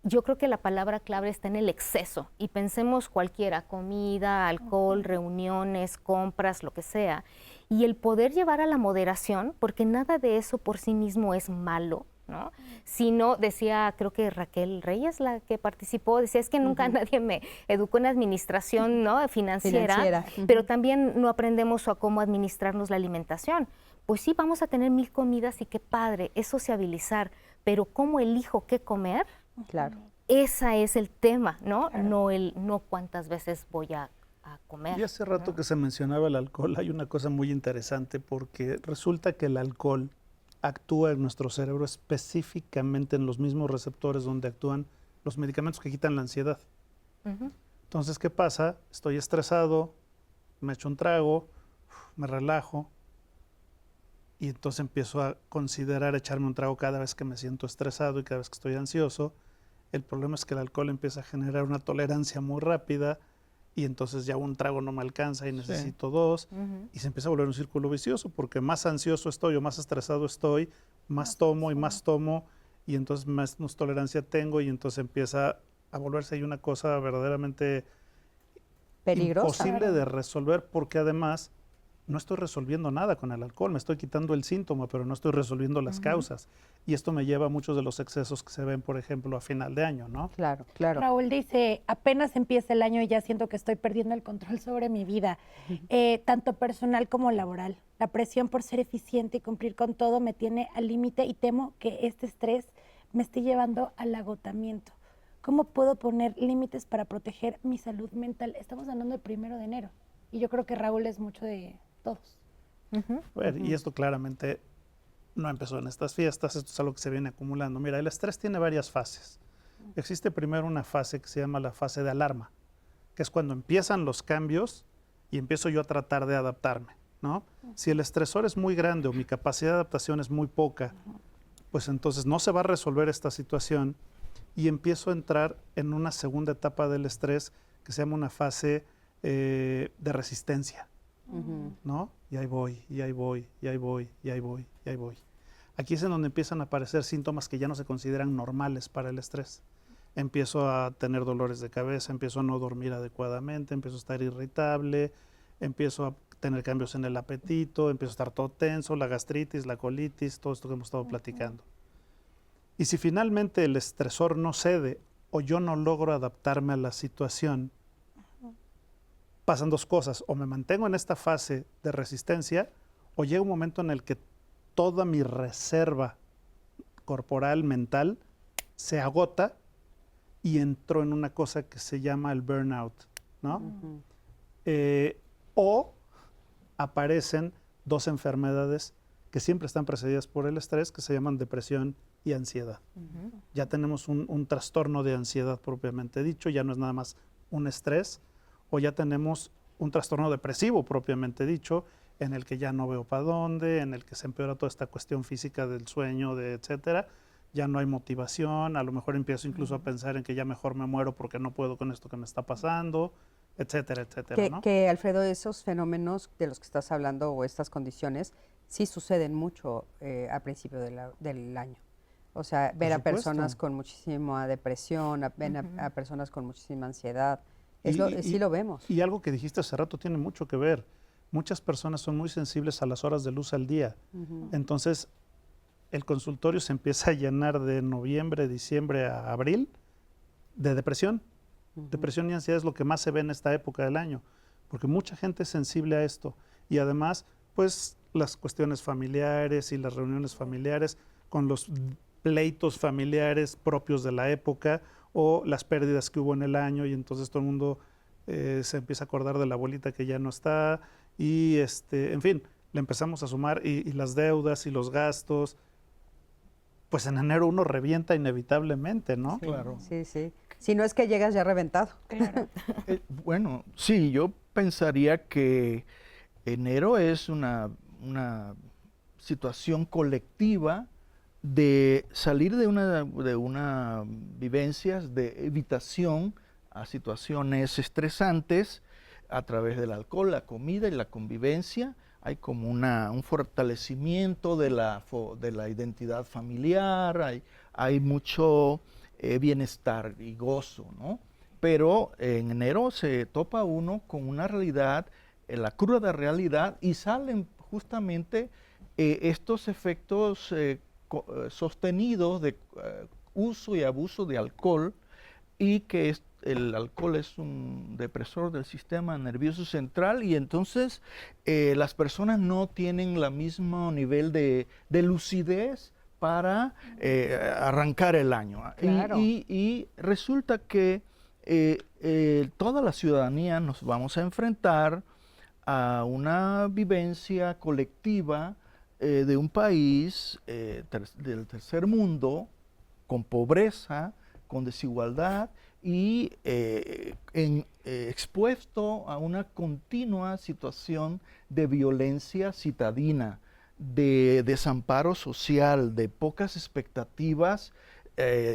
[SPEAKER 4] yo creo que la palabra clave está en el exceso y pensemos cualquiera, comida, alcohol, reuniones, compras, lo que sea, y el poder llevar a la moderación, porque nada de eso por sí mismo es malo, ¿no? Sino, decía, creo que Raquel Reyes, la que participó, decía, es que nunca nadie me educó en administración, ¿no? financiera. Pero también no aprendemos a cómo administrarnos la alimentación. Pues sí, vamos a tener 1000 comidas y qué padre, es sociabilizar, pero ¿cómo elijo qué comer?
[SPEAKER 2] Claro.
[SPEAKER 4] Ese es el tema, ¿no? Claro. No cuántas veces voy a comer.
[SPEAKER 6] Y hace rato que se mencionaba el alcohol, hay una cosa muy interesante porque resulta que el alcohol actúa en nuestro cerebro específicamente en los mismos receptores donde actúan los medicamentos que quitan la ansiedad. Entonces, ¿qué pasa? Estoy estresado, me echo un trago, me relajo y entonces empiezo a considerar echarme un trago cada vez que me siento estresado y cada vez que estoy ansioso. El problema es que el alcohol empieza a generar una tolerancia muy rápida y entonces ya un trago no me alcanza y necesito dos, y se empieza a volver un círculo vicioso porque más ansioso estoy o más estresado estoy, más tomo y más tomo y entonces más tolerancia tengo y entonces empieza a volverse ahí una cosa verdaderamente
[SPEAKER 2] peligrosa,
[SPEAKER 6] imposible de resolver porque además no estoy resolviendo nada con el alcohol, me estoy quitando el síntoma, pero no estoy resolviendo las causas. Y esto me lleva a muchos de los excesos que se ven, por ejemplo, a final de año, ¿no?
[SPEAKER 2] Claro, claro.
[SPEAKER 3] Raúl dice, apenas empieza el año y ya siento que estoy perdiendo el control sobre mi vida, tanto personal como laboral. La presión por ser eficiente y cumplir con todo me tiene al límite y temo que este estrés me esté llevando al agotamiento. ¿Cómo puedo poner límites para proteger mi salud mental? Estamos hablando del 1 de enero y yo creo que Raúl es mucho de todos.
[SPEAKER 6] Y esto claramente no empezó en estas fiestas, esto es algo que se viene acumulando. Mira, el estrés tiene varias fases. Existe primero una fase que se llama la fase de alarma, que es cuando empiezan los cambios y empiezo yo a tratar de adaptarme, ¿no? Si el estresor es muy grande o mi capacidad de adaptación es muy poca, pues entonces no se va a resolver esta situación y empiezo a entrar en una segunda etapa del estrés que se llama una fase de resistencia. ¿No? Y ahí voy, y ahí voy, y ahí voy, y ahí voy, y ahí voy. Aquí es en donde empiezan a aparecer síntomas que ya no se consideran normales para el estrés. Empiezo a tener dolores de cabeza, empiezo a no dormir adecuadamente, empiezo a estar irritable, empiezo a tener cambios en el apetito, empiezo a estar todo tenso, la gastritis, la colitis, todo esto que hemos estado platicando. Y si finalmente el estresor no cede o yo no logro adaptarme a la situación, pasan dos cosas, o me mantengo en esta fase de resistencia o llega un momento en el que toda mi reserva corporal, mental, se agota y entro en una cosa que se llama el burnout, ¿no? O aparecen dos enfermedades que siempre están precedidas por el estrés, que se llaman depresión y ansiedad. Ya tenemos un trastorno de ansiedad propiamente dicho, ya no es nada más un estrés, o ya tenemos un trastorno depresivo propiamente dicho, en el que ya no veo para dónde, en el que se empeora toda esta cuestión física del sueño, etcétera, ya no hay motivación, a lo mejor empiezo incluso a pensar en que ya mejor me muero porque no puedo con esto que me está pasando, etcétera, etcétera, ¿no?
[SPEAKER 2] Que Alfredo, esos fenómenos de los que estás hablando o estas condiciones sí suceden mucho a principio del año. O sea, ver a personas con muchísima depresión, a personas con muchísima ansiedad. Sí lo vemos.
[SPEAKER 6] Y algo que dijiste hace rato tiene mucho que ver. Muchas personas son muy sensibles a las horas de luz al día. Entonces, el consultorio se empieza a llenar de noviembre, diciembre a abril de depresión. Depresión y ansiedad es lo que más se ve en esta época del año, porque mucha gente es sensible a esto. Y además, pues, las cuestiones familiares y las reuniones familiares con los pleitos familiares propios de la época, o las pérdidas que hubo en el año y entonces todo el mundo se empieza a acordar de la abuelita que ya no está y en fin, le empezamos a sumar y las deudas y los gastos, pues en enero uno revienta inevitablemente, ¿no?
[SPEAKER 2] Sí, claro. Sí, sí. Si no es que llegas ya reventado.
[SPEAKER 3] Claro.
[SPEAKER 5] Bueno, sí, yo pensaría que enero es una situación colectiva de salir de una vivencias de evitación a situaciones estresantes a través del alcohol, la comida y la convivencia. Hay como un fortalecimiento de la identidad familiar, hay mucho bienestar y gozo, ¿no? Pero en enero se topa uno con una realidad, la cruda realidad, y salen justamente estos efectos sostenidos de uso y abuso de alcohol, y que el alcohol es un depresor del sistema nervioso central, y entonces las personas no tienen el mismo nivel de lucidez para arrancar el año.
[SPEAKER 2] Claro.
[SPEAKER 5] Y resulta que toda la ciudadanía nos vamos a enfrentar a una vivencia colectiva de un país del tercer mundo, con pobreza, con desigualdad y expuesto a una continua situación de violencia citadina, de desamparo social, de pocas expectativas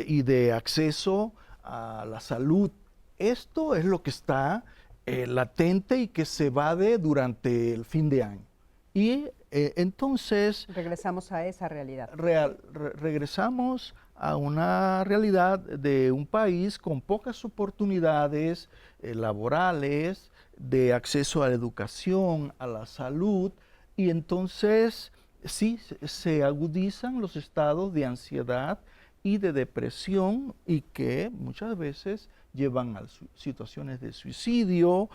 [SPEAKER 5] y de acceso a la salud. Esto es lo que está latente y que se evade durante el fin de año. Y entonces...
[SPEAKER 2] Regresamos a esa realidad.
[SPEAKER 5] Regresamos a una realidad de un país con pocas oportunidades laborales, de acceso a la educación, a la salud, y entonces sí se agudizan los estados de ansiedad y de depresión, y que muchas veces llevan a situaciones de suicidio.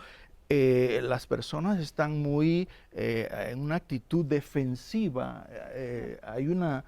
[SPEAKER 5] Las personas están muy en una actitud defensiva. Hay una,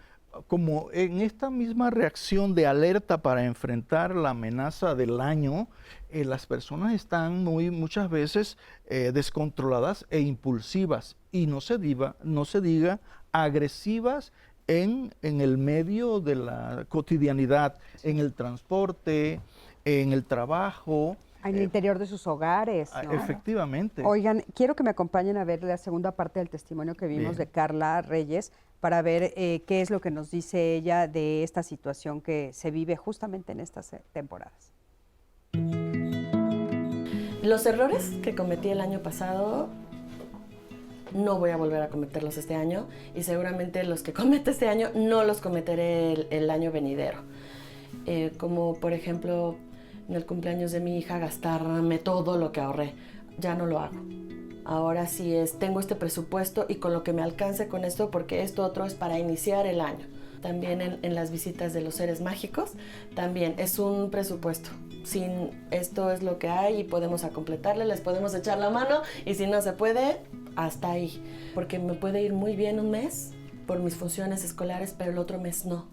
[SPEAKER 5] como en esta misma reacción de alerta para enfrentar la amenaza del año, las personas están muchas veces descontroladas e impulsivas, y no se diga agresivas en el medio de la cotidianidad, en el transporte, en el trabajo.
[SPEAKER 2] En el interior de sus hogares, ¿no?
[SPEAKER 5] Efectivamente.
[SPEAKER 2] Oigan, quiero que me acompañen a ver la segunda parte del testimonio que vimos de Carla Reyes, para ver qué es lo que nos dice ella de esta situación que se vive justamente en estas temporadas.
[SPEAKER 15] Los errores que cometí el año pasado no voy a volver a cometerlos este año, y seguramente los que comete este año no los cometeré el año venidero. Como por ejemplo, en el cumpleaños de mi hija, gastarme todo lo que ahorré. Ya no lo hago. Ahora sí tengo este presupuesto, y con lo que me alcance con esto, porque esto otro es para iniciar el año. También en las visitas de los seres mágicos, también es un presupuesto. Sin esto es lo que hay y podemos completarle, les podemos echar la mano, y si no se puede, hasta ahí. Porque me puede ir muy bien un mes por mis funciones escolares, pero el otro mes no.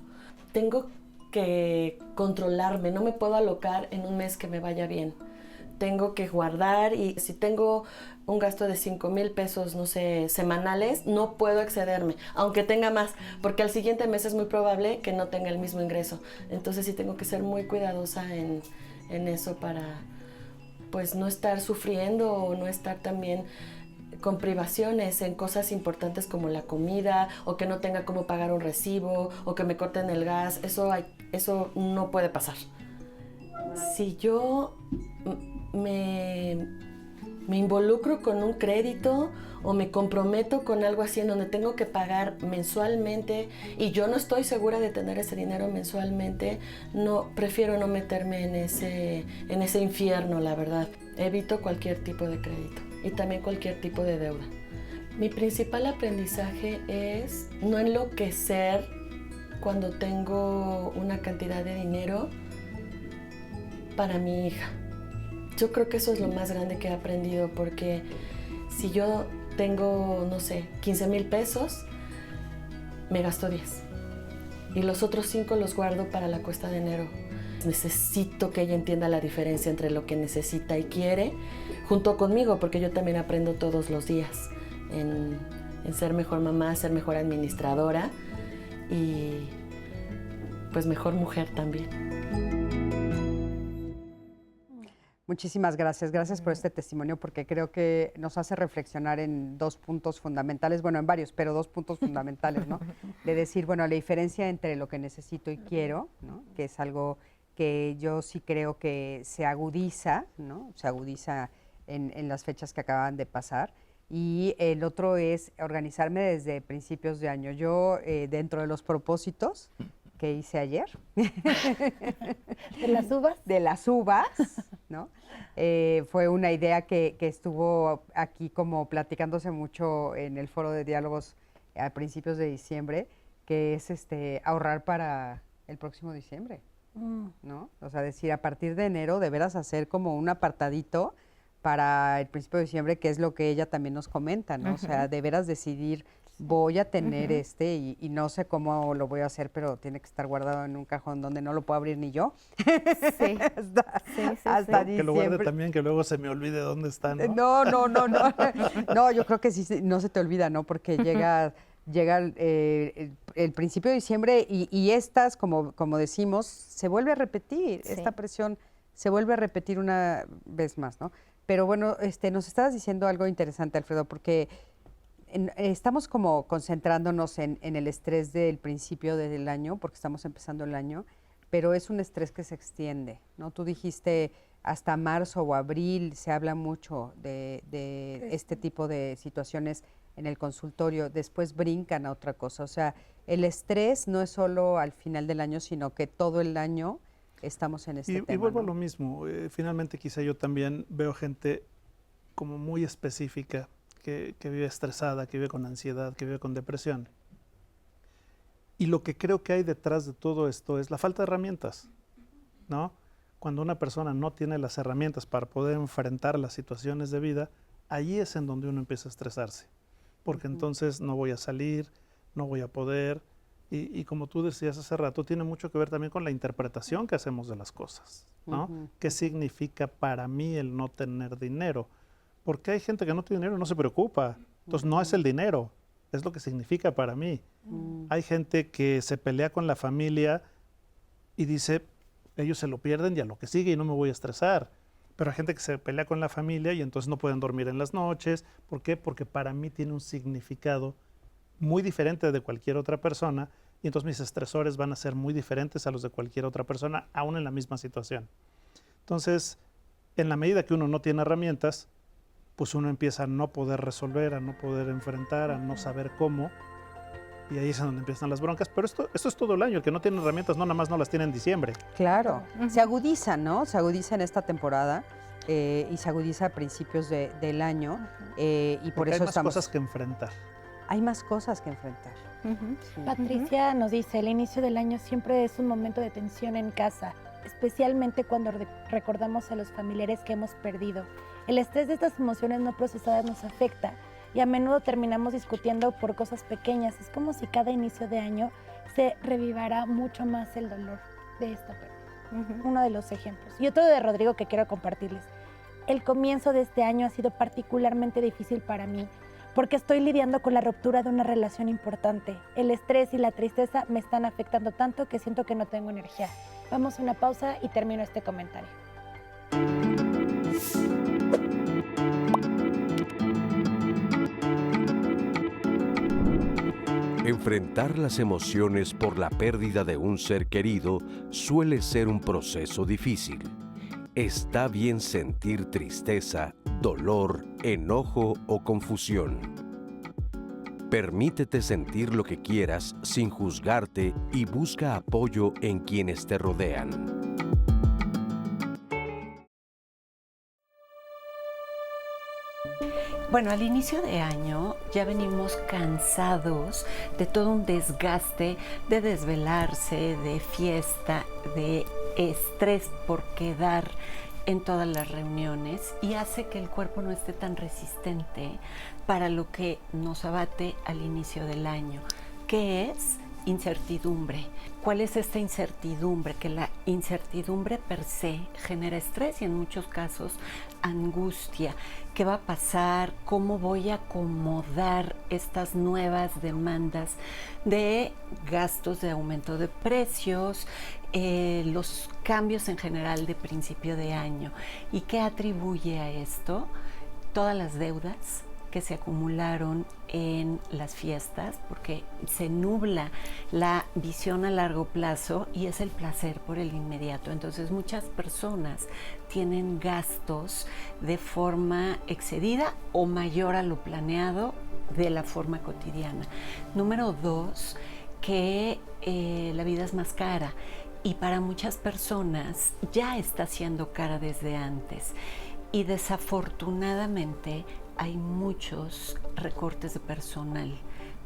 [SPEAKER 15] Tengo que controlarme, no me puedo alocar en un mes que me vaya bien. Tengo que guardar, y si tengo un gasto de 5,000 pesos, no sé, semanales, no puedo excederme, aunque tenga más, porque al siguiente mes es muy probable que no tenga el mismo ingreso. Entonces sí tengo que ser muy cuidadosa en eso, para pues no estar sufriendo, o no estar también con privaciones en cosas importantes como la comida, o que no tenga cómo pagar un recibo, o que me corten el gas. Eso no puede pasar. Si yo me involucro con un crédito, o me comprometo con algo así en donde tengo que pagar mensualmente, y yo no estoy segura de tener ese dinero mensualmente, prefiero no meterme en ese infierno, la verdad. Evito cualquier tipo de crédito, y también cualquier tipo de deuda. Mi principal aprendizaje es no enloquecer cuando tengo una cantidad de dinero para mi hija. Yo creo que eso es lo más grande que he aprendido, porque si yo tengo, no sé, 15,000 pesos, me gasto 10. Y los otros 5 los guardo para la cuesta de enero. Necesito que ella entienda la diferencia entre lo que necesita y quiere, junto conmigo, porque yo también aprendo todos los días en ser mejor mamá, ser mejor administradora, y pues mejor mujer también.
[SPEAKER 2] Muchísimas gracias. Gracias por este testimonio, porque creo que nos hace reflexionar en 2 puntos fundamentales, bueno, en varios, pero 2 puntos fundamentales, ¿no? De decir, bueno, la diferencia entre lo que necesito y quiero, ¿no? Que es algo que yo sí creo que se agudiza, ¿no? Se agudiza en las fechas que acaban de pasar. Y el otro es organizarme desde principios de año. Yo, dentro de los propósitos que hice ayer.
[SPEAKER 3] ¿De las uvas?
[SPEAKER 2] De las uvas, ¿no? Fue una idea que estuvo aquí como platicándose mucho en el foro de diálogos a principios de diciembre, que es ahorrar para el próximo diciembre, ¿no? O sea, decir, a partir de enero de veras hacer como un apartadito para el principio de diciembre, que es lo que ella también nos comenta, ¿no? O sea, de veras decidir, voy a tener y no sé cómo lo voy a hacer, pero tiene que estar guardado en un cajón donde no lo puedo abrir ni yo.
[SPEAKER 4] Sí.
[SPEAKER 2] hasta
[SPEAKER 6] Que lo guarde
[SPEAKER 2] diciembre.
[SPEAKER 6] también, que luego se me olvide dónde está, ¿no?
[SPEAKER 2] No. No, yo creo que sí, no se te olvida, ¿no? Porque llega el principio de diciembre y estas, como decimos, se vuelve a repetir, esta presión se vuelve a repetir una vez más, ¿no? Pero bueno, nos estabas diciendo algo interesante, Alfredo, porque estamos como concentrándonos en el estrés del principio del año, porque estamos empezando el año, pero es un estrés que se extiende, ¿no? Tú dijiste hasta marzo o abril se habla mucho de este tipo de situaciones en el consultorio, después brincan a otra cosa. O sea, el estrés no es solo al final del año, sino que todo el año estamos en este tema.
[SPEAKER 6] Y vuelvo
[SPEAKER 2] ¿no?
[SPEAKER 6] a lo mismo. Finalmente, quizá yo también veo gente como muy específica que vive estresada, que vive con ansiedad, que vive con depresión. Y lo que creo que hay detrás de todo esto es la falta de herramientas, ¿no? Cuando una persona no tiene las herramientas para poder enfrentar las situaciones de vida, ahí es en donde uno empieza a estresarse. Porque entonces no voy a salir, no voy a poder. Y como tú decías hace rato, tiene mucho que ver también con la interpretación que hacemos de las cosas, ¿no? ¿Qué significa para mí el no tener dinero? Porque hay gente que no tiene dinero y no se preocupa. Entonces no es el dinero, es lo que significa para mí. Hay gente que se pelea con la familia y dice, ellos se lo pierden y a lo que sigue y no me voy a estresar. Pero hay gente que se pelea con la familia y entonces no pueden dormir en las noches. ¿Por qué? Porque para mí tiene un significado muy diferente de cualquier otra persona y entonces mis estresores van a ser muy diferentes a los de cualquier otra persona, aún en la misma situación. Entonces, en la medida que uno no tiene herramientas, pues uno empieza a no poder resolver, a no poder enfrentar, a no saber cómo, y ahí es donde empiezan las broncas. Pero esto es todo el año. El que no tiene herramientas no nada más no las tiene en diciembre.
[SPEAKER 2] Claro, se agudiza, ¿no? Se agudiza en esta temporada y se agudiza a principios del año y por
[SPEAKER 6] Porque
[SPEAKER 2] eso
[SPEAKER 6] hay más cosas que enfrentar.
[SPEAKER 2] Hay más cosas que enfrentar.
[SPEAKER 3] Patricia nos dice, el inicio del año siempre es un momento de tensión en casa, especialmente cuando recordamos a los familiares que hemos perdido. El estrés de estas emociones no procesadas nos afecta y a menudo terminamos discutiendo por cosas pequeñas. Es como si cada inicio de año se revivara mucho más el dolor de esta pérdida. Uno de los ejemplos. Y otro de Rodrigo que quiero compartirles. El comienzo de este año ha sido particularmente difícil para mí porque estoy lidiando con la ruptura de una relación importante. El estrés y la tristeza me están afectando tanto que siento que no tengo energía. Vamos a una pausa y termino este comentario.
[SPEAKER 1] Enfrentar las emociones por la pérdida de un ser querido suele ser un proceso difícil. Está bien sentir tristeza, dolor, enojo o confusión. Permítete sentir lo que quieras sin juzgarte y busca apoyo en quienes te rodean.
[SPEAKER 16] Bueno, al inicio de año ya venimos cansados de todo un desgaste, de desvelarse, de fiesta, de estrés por quedar en todas las reuniones y hace que el cuerpo no esté tan resistente para lo que nos abate al inicio del año, que es incertidumbre. ¿Cuál es esta incertidumbre? Que la incertidumbre per se genera estrés y en muchos casos angustia. ¿Qué va a pasar? ¿Cómo voy a acomodar estas nuevas demandas de gastos de aumento de precios, los cambios en general de principio de año? ¿Y qué atribuye a esto? Todas las deudas que se acumularon en las fiestas, porque se nubla la visión a largo plazo y es el placer por el inmediato. Entonces muchas personas tienen gastos de forma excedida o mayor a lo planeado de la forma cotidiana. Número 2, que la vida es más cara y para muchas personas ya está siendo cara desde antes. Y desafortunadamente hay muchos recortes de personal,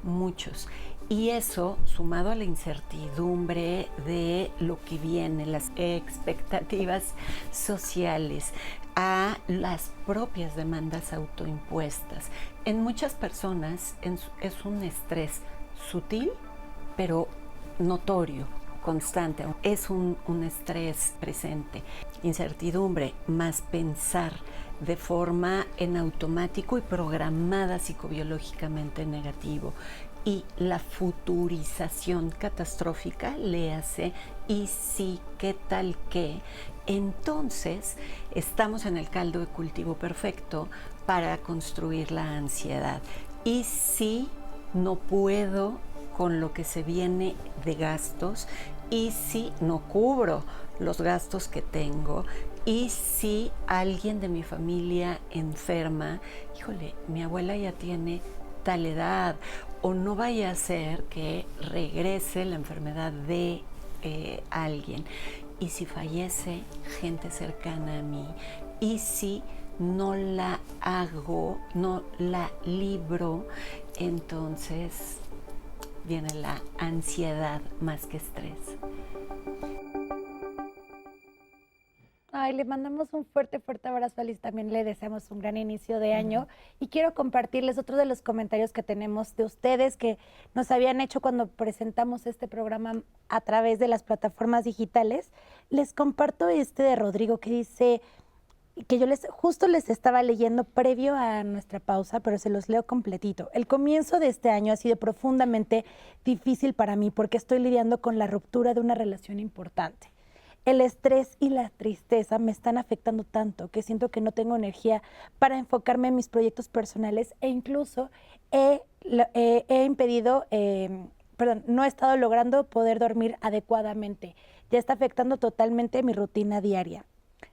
[SPEAKER 16] muchos. Y eso, sumado a la incertidumbre de lo que viene, las expectativas sociales, a las propias demandas autoimpuestas, en muchas personas es un estrés sutil, pero notorio, constante. Es un estrés presente. Incertidumbre más pensar de forma en automático y programada psicobiológicamente negativo. Y la futurización catastrófica, léase, y sí, qué tal que, entonces estamos en el caldo de cultivo perfecto para construir la ansiedad. Y si no puedo con lo que se viene de gastos, y si no cubro los gastos que tengo, y si alguien de mi familia enferma, híjole, mi abuela ya tiene tal edad, o no vaya a ser que regrese la enfermedad de alguien, y si fallece gente cercana a mí, y si no la hago, no la libro, entonces viene la ansiedad más que estrés.
[SPEAKER 3] Ay, le mandamos un fuerte, fuerte abrazo a Liz. También le deseamos un gran inicio de año. Y quiero compartirles otro de los comentarios que tenemos de ustedes que nos habían hecho cuando presentamos este programa a través de las plataformas digitales. Les comparto este de Rodrigo que dice que yo justo les estaba leyendo previo a nuestra pausa, pero se los leo completito. El comienzo de este año ha sido profundamente difícil para mí porque estoy lidiando con la ruptura de una relación importante. El estrés y la tristeza me están afectando tanto que siento que no tengo energía para enfocarme en mis proyectos personales e incluso no he estado logrando poder dormir adecuadamente. Ya está afectando totalmente mi rutina diaria.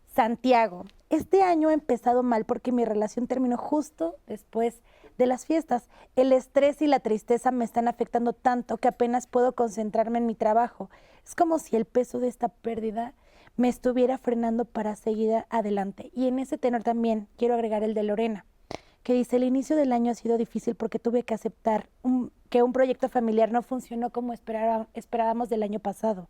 [SPEAKER 3] Santiago, este año ha empezado mal porque mi relación terminó justo después de las fiestas. El estrés y la tristeza me están afectando tanto que apenas puedo concentrarme en mi trabajo. Es como si el peso de esta pérdida me estuviera frenando para seguir adelante. Y en ese tenor también quiero agregar el de Lorena, que dice, el inicio del año ha sido difícil porque tuve que aceptar que un proyecto familiar no funcionó como esperábamos del año pasado.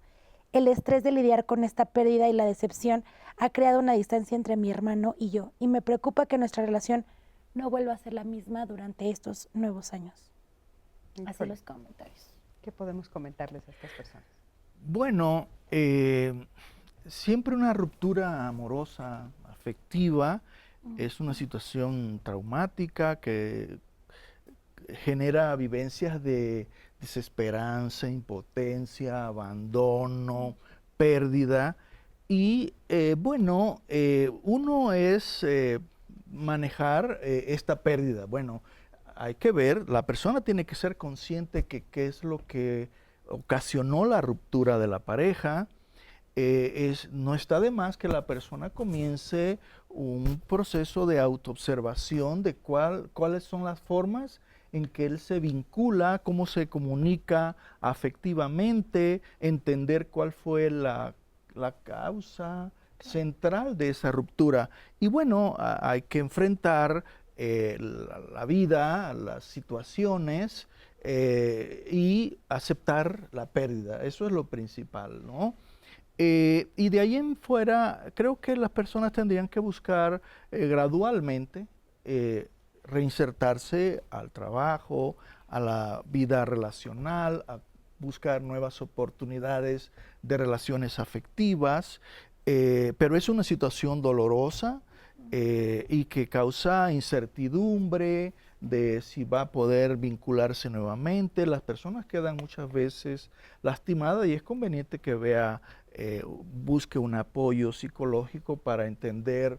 [SPEAKER 3] El estrés de lidiar con esta pérdida y la decepción ha creado una distancia entre mi hermano y yo, y me preocupa que nuestra relación no vuelva a ser la misma durante estos nuevos años. Así los comentarios.
[SPEAKER 2] ¿Qué podemos comentarles a estas personas?
[SPEAKER 5] Bueno, siempre una ruptura amorosa, afectiva, es una situación traumática que genera vivencias de desesperanza, impotencia, abandono, pérdida. Y uno es manejar esta pérdida. Bueno, hay que ver, la persona tiene que ser consciente que qué es lo que ocasionó la ruptura de la pareja. No está de más que la persona comience un proceso de autoobservación de cuáles son las formas en que él se vincula, cómo se comunica afectivamente, entender cuál fue la causa central de esa ruptura. Y bueno, hay que enfrentar la vida, las situaciones y aceptar la pérdida. Eso es lo principal, ¿no? Y de ahí en fuera, creo que las personas tendrían que buscar gradualmente reinsertarse al trabajo, a la vida relacional, a buscar nuevas oportunidades de relaciones afectivas, pero es una situación dolorosa y que causa incertidumbre de si va a poder vincularse nuevamente. Las personas quedan muchas veces lastimadas y es conveniente que busque un apoyo psicológico para entender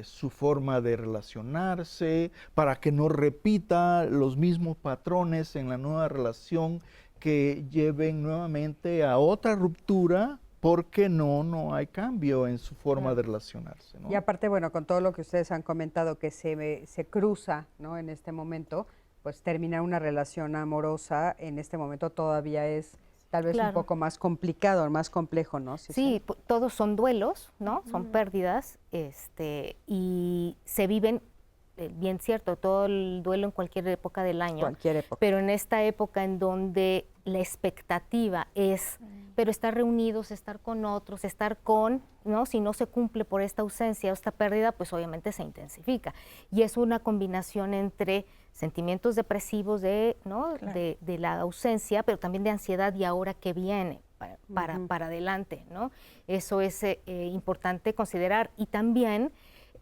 [SPEAKER 5] su forma de relacionarse, para que no repita los mismos patrones en la nueva relación que lleven nuevamente a otra ruptura, porque no hay cambio en su forma de relacionarse, ¿no?
[SPEAKER 2] Y aparte, bueno, con todo lo que ustedes han comentado que se cruza, ¿no?, en este momento, pues terminar una relación amorosa en este momento todavía es tal vez un
[SPEAKER 4] Claro.
[SPEAKER 2] poco más complicado, más complejo, ¿no?
[SPEAKER 4] Sí, todos son duelos, ¿no? Son pérdidas, y se viven, bien cierto, todo el duelo en cualquier época del año.
[SPEAKER 2] Cualquier época.
[SPEAKER 4] Pero en esta época en donde la expectativa es, pero estar reunidos, estar con otros, estar con, ¿no? Si no se cumple por esta ausencia o esta pérdida, pues obviamente se intensifica. Y es una combinación entre sentimientos depresivos ¿no? de la ausencia, pero también de ansiedad y ahora qué viene para adelante, ¿no? Eso es importante considerar. Y también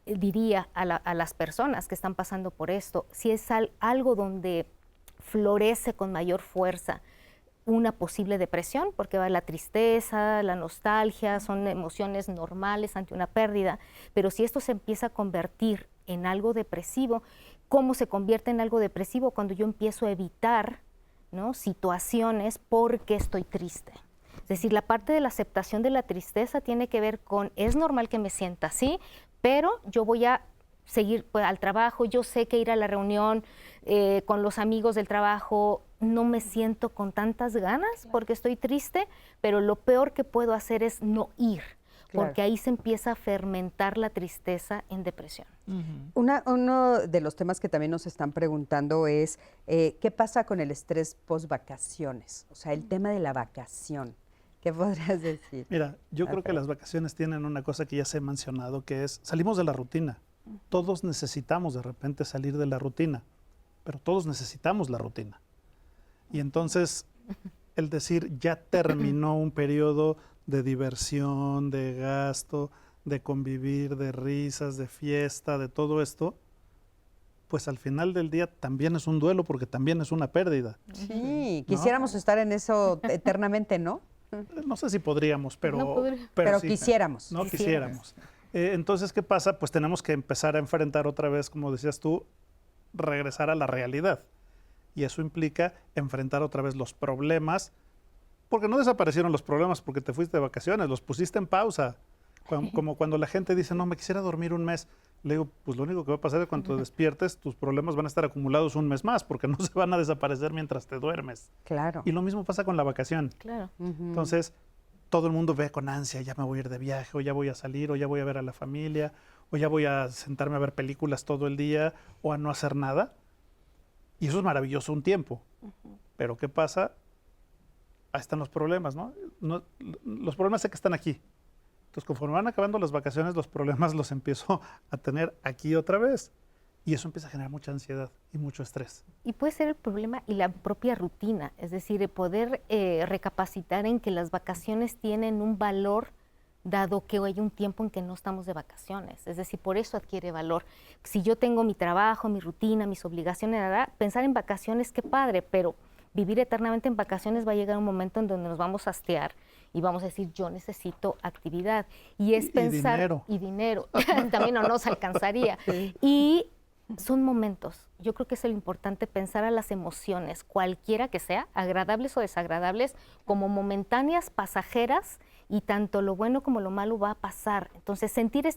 [SPEAKER 4] diría a las personas que están pasando por esto, si es algo donde florece con mayor fuerza una posible depresión, porque va la tristeza, la nostalgia, son emociones normales ante una pérdida, pero si esto se empieza a convertir en algo depresivo, ¿cómo se convierte en algo depresivo? Cuando yo empiezo a evitar, ¿no? situaciones porque estoy triste. Es decir, la parte de la aceptación de la tristeza tiene que ver con, es normal que me sienta así, pero yo voy a seguir pues, al trabajo, yo sé que ir a la reunión con los amigos del trabajo, no me siento con tantas ganas porque estoy triste, pero lo peor que puedo hacer es no ir, porque ahí se empieza a fermentar la tristeza en depresión.
[SPEAKER 2] Uno de los temas que también nos están preguntando es, ¿qué pasa con el estrés post vacaciones? O sea, el tema de la vacación. ¿Qué podrías decir?
[SPEAKER 6] Mira, yo creo que las vacaciones tienen una cosa que ya se ha mencionado, que es salimos de la rutina. Todos necesitamos de repente salir de la rutina, pero todos necesitamos la rutina. Y entonces, el decir ya terminó un periodo de diversión, de gasto, de convivir, de risas, de fiesta, de todo esto, pues al final del día también es un duelo porque también es una pérdida.
[SPEAKER 2] Sí, quisiéramos estar en eso eternamente, ¿no?
[SPEAKER 6] No sé si podríamos, pero,
[SPEAKER 2] No pero
[SPEAKER 6] sí,
[SPEAKER 2] quisiéramos.
[SPEAKER 6] No quisiéramos. Entonces, ¿qué pasa? Pues tenemos que empezar a enfrentar otra vez, como decías tú, regresar a la realidad. Y eso implica enfrentar otra vez los problemas, porque no desaparecieron los problemas porque te fuiste de vacaciones, los pusiste en pausa. Como cuando la gente dice, no, me quisiera dormir un mes. Le digo, pues lo único que va a pasar es cuando te despiertes, tus problemas van a estar acumulados un mes más, porque no se van a desaparecer mientras te duermes.
[SPEAKER 2] Claro.
[SPEAKER 6] Y lo mismo pasa con la vacación.
[SPEAKER 4] Claro.
[SPEAKER 6] Entonces, todo el mundo ve con ansia, ya me voy a ir de viaje, o ya voy a salir, o ya voy a ver a la familia, o ya voy a sentarme a ver películas todo el día, o a no hacer nada. Y eso es maravilloso un tiempo. Pero ¿qué pasa? Ahí están los problemas, ¿no? Los problemas sé que están aquí. Entonces, conforme van acabando las vacaciones, los problemas los empiezo a tener aquí otra vez. Y eso empieza a generar mucha ansiedad y mucho estrés.
[SPEAKER 4] Y puede ser el problema y la propia rutina, es decir, el poder recapacitar en que las vacaciones tienen un valor dado que hay un tiempo en que no estamos de vacaciones. Es decir, por eso adquiere valor. Si yo tengo mi trabajo, mi rutina, mis obligaciones, pensar en vacaciones, qué padre, pero vivir eternamente en vacaciones va a llegar un momento en donde nos vamos a hastear y vamos a decir, yo necesito actividad. Y es pensar...
[SPEAKER 6] dinero.
[SPEAKER 4] Y dinero. También no nos alcanzaría. Y son momentos. Yo creo que es lo importante, pensar a las emociones, cualquiera que sea, agradables o desagradables, como momentáneas, pasajeras, y tanto lo bueno como lo malo va a pasar. Entonces, sentir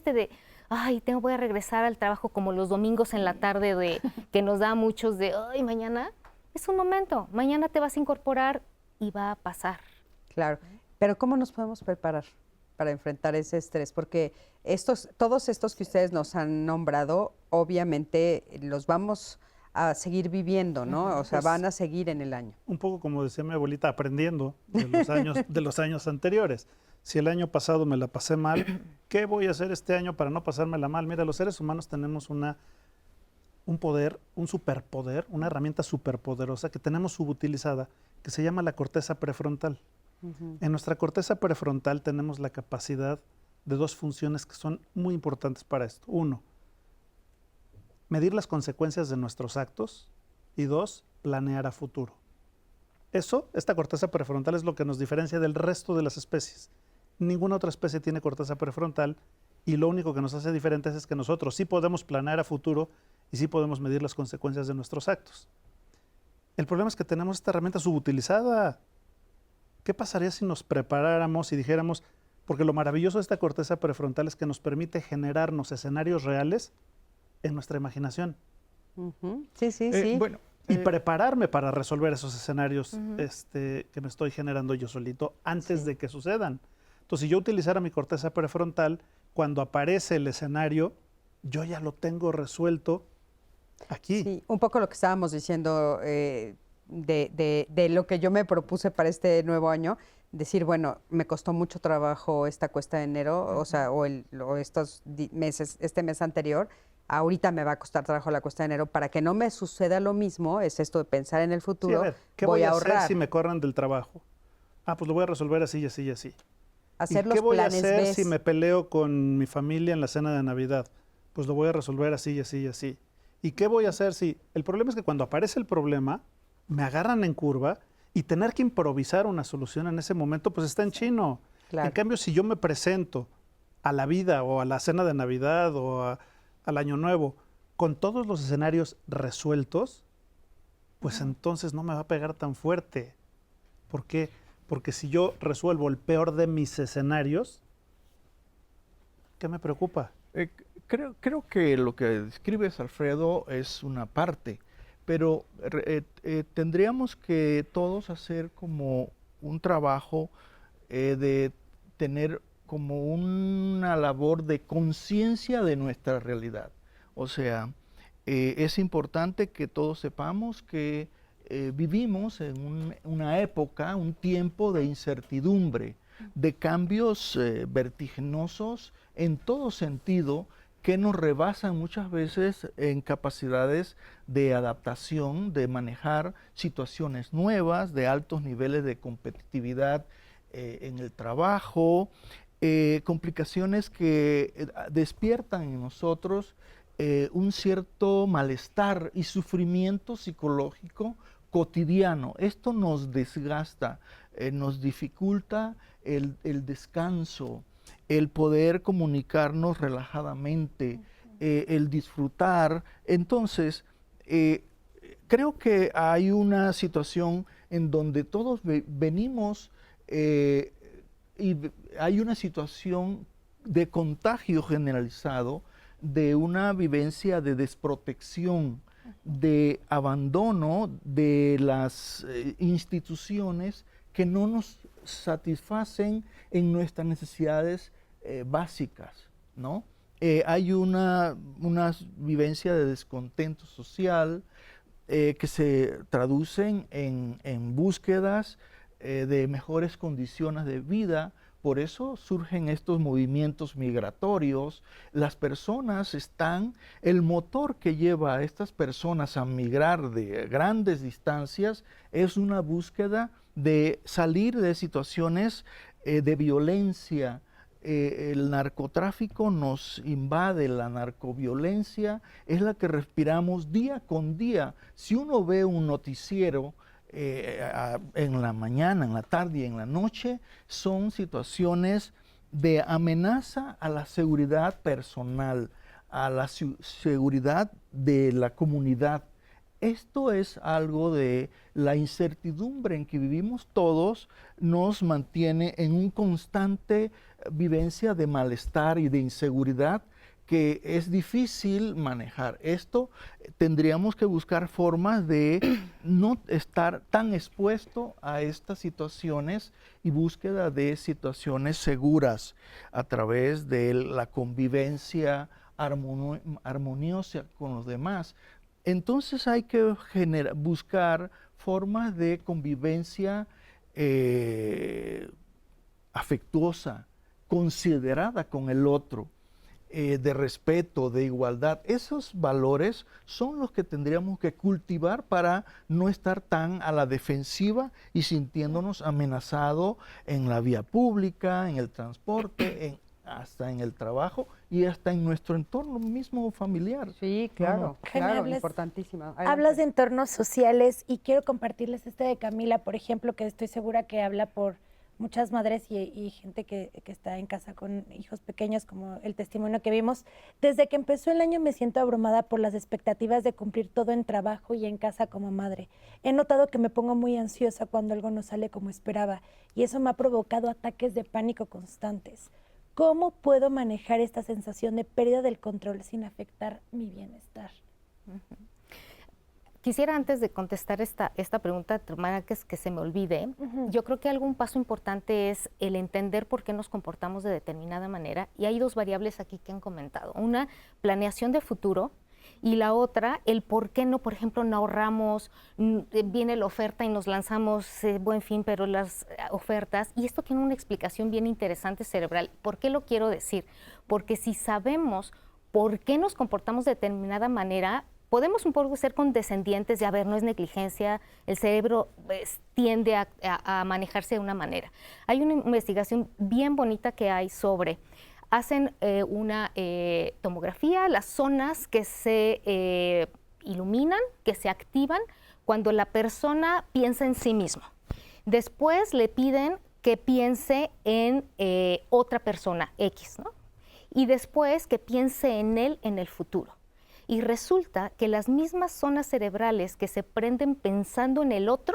[SPEAKER 4] ay, voy a regresar al trabajo, como los domingos en la tarde, que nos da a muchos ay, mañana, es un momento, mañana te vas a incorporar y va a pasar.
[SPEAKER 2] Claro, pero ¿cómo nos podemos preparar para enfrentar ese estrés? Porque todos estos que ustedes nos han nombrado, obviamente los vamos a seguir viviendo, ¿no? O sea, van a seguir en el año.
[SPEAKER 6] Un poco como decía mi abuelita, aprendiendo de los años anteriores. Si el año pasado me la pasé mal, ¿qué voy a hacer este año para no pasármela mal? Mira, los seres humanos tenemos un poder, un superpoder, una herramienta superpoderosa que tenemos subutilizada, que se llama la corteza prefrontal. En nuestra corteza prefrontal tenemos la capacidad de dos funciones que son muy importantes para esto. Uno, medir las consecuencias de nuestros actos, y dos, planear a futuro. Esta corteza prefrontal es lo que nos diferencia del resto de las especies. Ninguna otra especie tiene corteza prefrontal, y lo único que nos hace diferentes es que nosotros sí podemos planear a futuro y sí podemos medir las consecuencias de nuestros actos. El problema es que tenemos esta herramienta subutilizada. ¿Qué pasaría si nos preparáramos y dijéramos, porque lo maravilloso de esta corteza prefrontal es que nos permite generarnos escenarios reales en nuestra imaginación?
[SPEAKER 2] Sí, sí, sí.
[SPEAKER 5] Bueno,
[SPEAKER 6] y prepararme para resolver esos escenarios que me estoy generando yo solito antes de que sucedan. Entonces, si yo utilizara mi corteza prefrontal, cuando aparece el escenario, yo ya lo tengo resuelto aquí.
[SPEAKER 2] Sí, un poco lo que estábamos diciendo de lo que yo me propuse para este nuevo año, decir, bueno, me costó mucho trabajo esta cuesta de enero, o sea, o estos meses, este mes anterior, ahorita me va a costar trabajo la cuesta de enero, para que no me suceda lo mismo, es esto de pensar en el futuro,
[SPEAKER 6] Sí, a ver, ¿qué voy a hacer si me corran del trabajo? Pues lo voy a resolver así y así y así.
[SPEAKER 2] Hacer
[SPEAKER 6] ¿Y
[SPEAKER 2] los
[SPEAKER 6] qué voy a
[SPEAKER 2] planes
[SPEAKER 6] hacer
[SPEAKER 2] B?
[SPEAKER 6] si me peleo con mi familia en la cena de Navidad? Pues lo voy a resolver así y así y así. ¿Y qué voy a hacer si...? El problema es que cuando aparece el problema, me agarran en curva y tener que improvisar una solución en ese momento, pues está en chino.
[SPEAKER 2] Claro.
[SPEAKER 6] En cambio, si yo me presento a la vida o a la cena de Navidad o al Año Nuevo con todos los escenarios resueltos, pues entonces no me va a pegar tan fuerte. ¿Por qué? Porque si yo resuelvo el peor de mis escenarios, ¿qué me preocupa?
[SPEAKER 5] Creo que lo que describes, Alfredo, es una parte, pero tendríamos que todos hacer como un trabajo de tener como una labor de conciencia de nuestra realidad. O sea, es importante que todos sepamos que vivimos en una época, un tiempo de incertidumbre, de cambios vertiginosos en todo sentido, que nos rebasan muchas veces en capacidades de adaptación, de manejar situaciones nuevas, de altos niveles de competitividad en el trabajo, complicaciones que despiertan en nosotros un cierto malestar y sufrimiento psicológico cotidiano. Esto nos desgasta, nos dificulta el descanso, el poder comunicarnos relajadamente, el disfrutar. Entonces, creo que hay una situación en donde todos venimos y hay una situación de contagio generalizado, de una vivencia de desprotección, de abandono de las instituciones que no nos satisfacen en nuestras necesidades básicas, ¿no? Hay una vivencia de descontento social que se traducen en búsquedas de mejores condiciones de vida. Por eso surgen estos movimientos migratorios. Las personas el motor que lleva a estas personas a migrar de grandes distancias es una búsqueda de salir de situaciones de violencia. El narcotráfico nos invade, la narcoviolencia es la que respiramos día con día. Si uno ve un noticiero en la mañana, en la tarde y en la noche, son situaciones de amenaza a la seguridad personal, a la seguridad de la comunidad. Esto es algo de la incertidumbre en que vivimos todos, nos mantiene en un constante vivencia de malestar y de inseguridad que es difícil manejar. Esto tendríamos que buscar formas de no estar tan expuesto a estas situaciones y búsqueda de situaciones seguras a través de la convivencia armoniosa con los demás. Entonces hay que buscar formas de convivencia afectuosa, considerada con el otro, de respeto, de igualdad. Esos valores son los que tendríamos que cultivar para no estar tan a la defensiva y sintiéndonos amenazados en la vía pública, en el transporte, hasta en el trabajo y hasta en nuestro entorno mismo familiar.
[SPEAKER 2] Sí, claro, claro,
[SPEAKER 3] Hablas-
[SPEAKER 2] importantísimo. Adelante.
[SPEAKER 3] Hablas de entornos sociales y quiero compartirles este de Camila, por ejemplo, que estoy segura que habla por muchas madres y gente que está en casa con hijos pequeños, como el testimonio que vimos. Desde que empezó el año me siento abrumada por las expectativas de cumplir todo en trabajo y en casa como madre. He notado que me pongo muy ansiosa cuando algo no sale como esperaba y eso me ha provocado ataques de pánico constantes. ¿Cómo puedo manejar esta sensación de pérdida del control sin afectar mi bienestar?
[SPEAKER 4] quisiera antes de contestar esta pregunta, que se me olvide, yo creo que algún paso importante es el entender por qué nos comportamos de determinada manera, y hay dos variables aquí que han comentado. Una, planeación de futuro, y la otra, el por qué no, por ejemplo, no ahorramos, viene la oferta y nos lanzamos, Buen Fin, pero las ofertas, y esto tiene una explicación bien interesante cerebral. ¿Por qué lo quiero decir? Porque si sabemos por qué nos comportamos de determinada manera, podemos un poco ser condescendientes de, a ver, no es negligencia, el cerebro tiende a manejarse de una manera. Hay una investigación bien bonita que hay sobre, hacen una tomografía, las zonas que se iluminan, que se activan cuando la persona piensa en sí mismo. Después le piden que piense en otra persona, X, ¿no? Y después que piense en él en el futuro. Y resulta que las mismas zonas cerebrales que se prenden pensando en el otro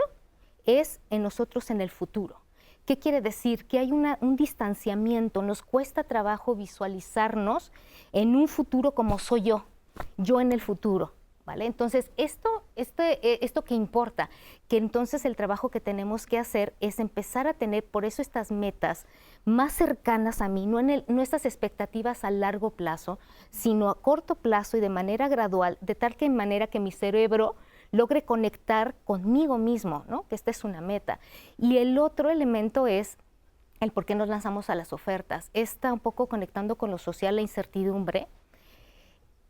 [SPEAKER 4] es en nosotros en el futuro. ¿Qué quiere decir? Que hay un distanciamiento, nos cuesta trabajo visualizarnos en un futuro como soy yo en el futuro, ¿vale? Entonces, esto que importa, que entonces el trabajo que tenemos que hacer es empezar a tener, por eso estas metas más cercanas a mí, no estas expectativas a largo plazo, sino a corto plazo y de manera gradual, de tal manera que mi cerebro logre conectar conmigo mismo, ¿no? Que esta es una meta. Y el otro elemento es el por qué nos lanzamos a las ofertas. Está un poco conectando con lo social, la incertidumbre.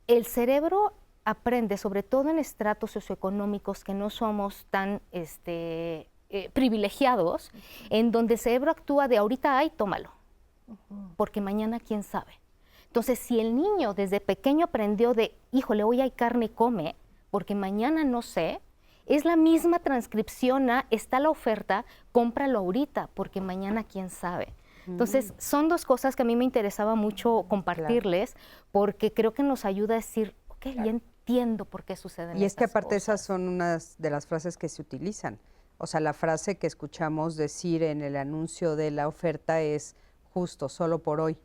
[SPEAKER 4] El cerebro aprende, sobre todo en estratos socioeconómicos que no somos tan privilegiados, en donde el cerebro actúa de ahorita hay, tómalo, porque mañana quién sabe. Entonces, si el niño desde pequeño aprendió de, híjole, hoy hay carne, come, porque mañana no sé, es la misma transcripción a, está la oferta, cómpralo ahorita, porque mañana quién sabe. Entonces, son dos cosas que a mí me interesaba mucho compartirles, porque creo que nos ayuda a decir, ok, ya entiendo por qué suceden
[SPEAKER 2] Y es que
[SPEAKER 4] estas
[SPEAKER 2] aparte
[SPEAKER 4] cosas.
[SPEAKER 2] esas son unas de las frases que se utilizan. O sea, la frase que escuchamos decir en el anuncio de la oferta es justo, solo por hoy.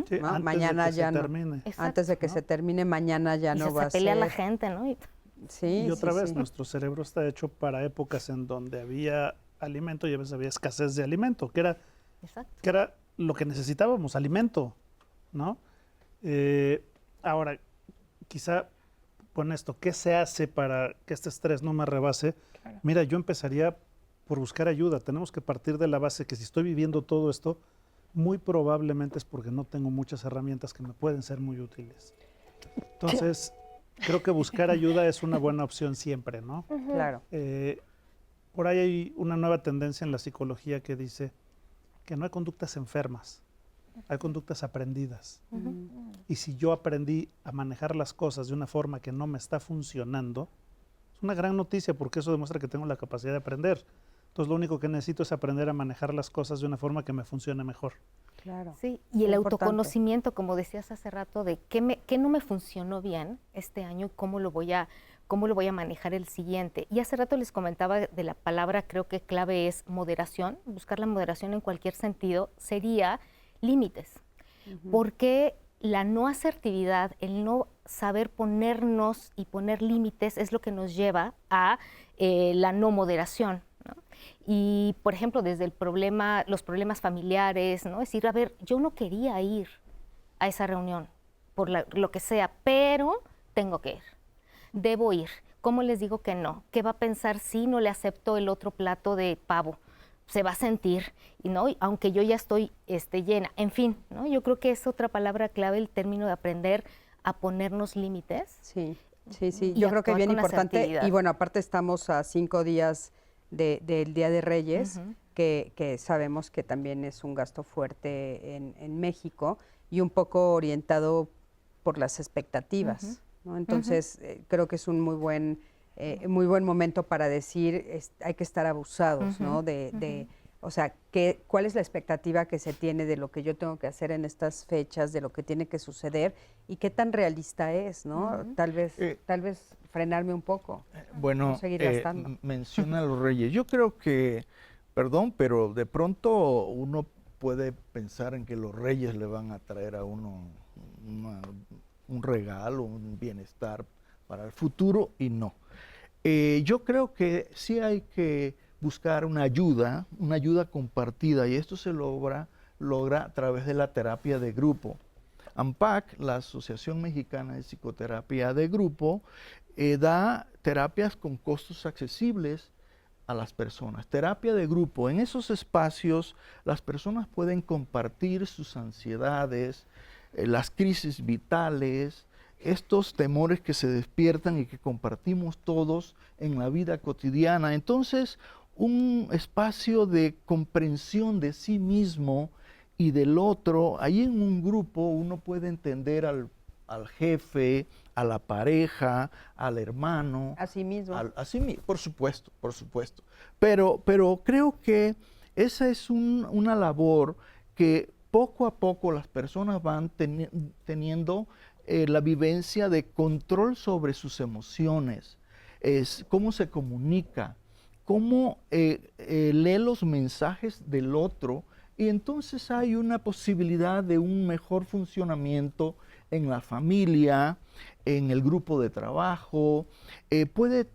[SPEAKER 6] Sí,
[SPEAKER 2] ¿no?
[SPEAKER 6] antes
[SPEAKER 2] Mañana
[SPEAKER 6] de que
[SPEAKER 2] ya
[SPEAKER 6] se
[SPEAKER 2] no.
[SPEAKER 6] termine.
[SPEAKER 2] Antes de que se termine, mañana ya
[SPEAKER 4] Y
[SPEAKER 2] no
[SPEAKER 4] se
[SPEAKER 2] va a ser.
[SPEAKER 4] pelea la gente, ¿no?
[SPEAKER 2] Sí,
[SPEAKER 6] Y otra
[SPEAKER 2] sí,
[SPEAKER 6] vez,
[SPEAKER 2] sí.
[SPEAKER 6] nuestro cerebro está hecho para épocas en donde había alimento y a veces había escasez de alimento, que era lo que necesitábamos, alimento, ¿no? Ahora, quizá con esto, ¿qué se hace para que este estrés no me rebase?
[SPEAKER 3] Claro.
[SPEAKER 6] Mira, yo empezaría por buscar ayuda. Tenemos que partir de la base que si estoy viviendo todo esto, muy probablemente es porque no tengo muchas herramientas que me pueden ser muy útiles. Entonces, creo que buscar ayuda es una buena opción siempre, ¿no?
[SPEAKER 2] Claro.
[SPEAKER 6] Por ahí hay una nueva tendencia en la psicología que dice que no hay conductas enfermas, hay conductas aprendidas. Y si yo aprendí a manejar las cosas de una forma que no me está funcionando, es una gran noticia porque eso demuestra que tengo la capacidad de aprender. Entonces, lo único que necesito es aprender a manejar las cosas de una forma que me funcione mejor.
[SPEAKER 2] Claro.
[SPEAKER 4] Sí, y el autoconocimiento, como decías hace rato, de qué no me funcionó bien este año y cómo lo voy a manejar el siguiente. Y hace rato les comentaba de la palabra, creo que clave es moderación. Buscar la moderación en cualquier sentido sería límites. Porque la no asertividad, el no saber ponernos y poner límites es lo que nos lleva a la no moderación. Y, por ejemplo, desde los problemas familiares, ¿no? Es decir, a ver, yo no quería ir a esa reunión, por lo que sea, pero tengo que ir, debo ir. ¿Cómo les digo que no? ¿Qué va a pensar si no le acepto el otro plato de pavo? Se va a sentir, ¿no? Aunque yo ya estoy llena. En fin, ¿no? Yo creo que es otra palabra clave el término de aprender a ponernos límites.
[SPEAKER 2] Sí, sí, sí.
[SPEAKER 4] Y
[SPEAKER 2] Yo creo que
[SPEAKER 4] actuar
[SPEAKER 2] bien
[SPEAKER 4] con
[SPEAKER 2] importante.
[SPEAKER 4] asertividad.
[SPEAKER 2] Y bueno, aparte estamos a 5 días del Día de Reyes, que sabemos que también es un gasto fuerte en México y un poco orientado por las expectativas, ¿no? Entonces, creo que es un muy buen momento para decir, hay que estar abusados, ¿no? O sea, ¿cuál es la expectativa que se tiene de lo que yo tengo que hacer en estas fechas, de lo que tiene que suceder y qué tan realista es, ¿no? Tal vez frenarme un poco.
[SPEAKER 5] Bueno,
[SPEAKER 2] no seguir gastando.
[SPEAKER 5] menciona a los reyes. Yo creo que, perdón, pero de pronto uno puede pensar en que los reyes le van a traer a uno un regalo, un bienestar para el futuro y no. Yo creo que sí hay que buscar una ayuda compartida, y esto se logra a través de la terapia de grupo. AMPAC, la Asociación Mexicana de Psicoterapia de Grupo, da terapias con costos accesibles a las personas. Terapia de grupo. En esos espacios las personas pueden compartir sus ansiedades, las crisis vitales, estos temores que se despiertan y que compartimos todos en la vida cotidiana. Entonces, un espacio de comprensión de sí mismo y del otro. Ahí en un grupo uno puede entender al jefe, a la pareja, al hermano.
[SPEAKER 2] A sí mismo.
[SPEAKER 5] Por supuesto, por supuesto. Pero creo que esa es una labor que poco a poco las personas van teniendo la vivencia de control sobre sus emociones, cómo se comunica, cómo lee los mensajes del otro, y entonces hay una posibilidad de un mejor funcionamiento en la familia, en el grupo de trabajo. Puede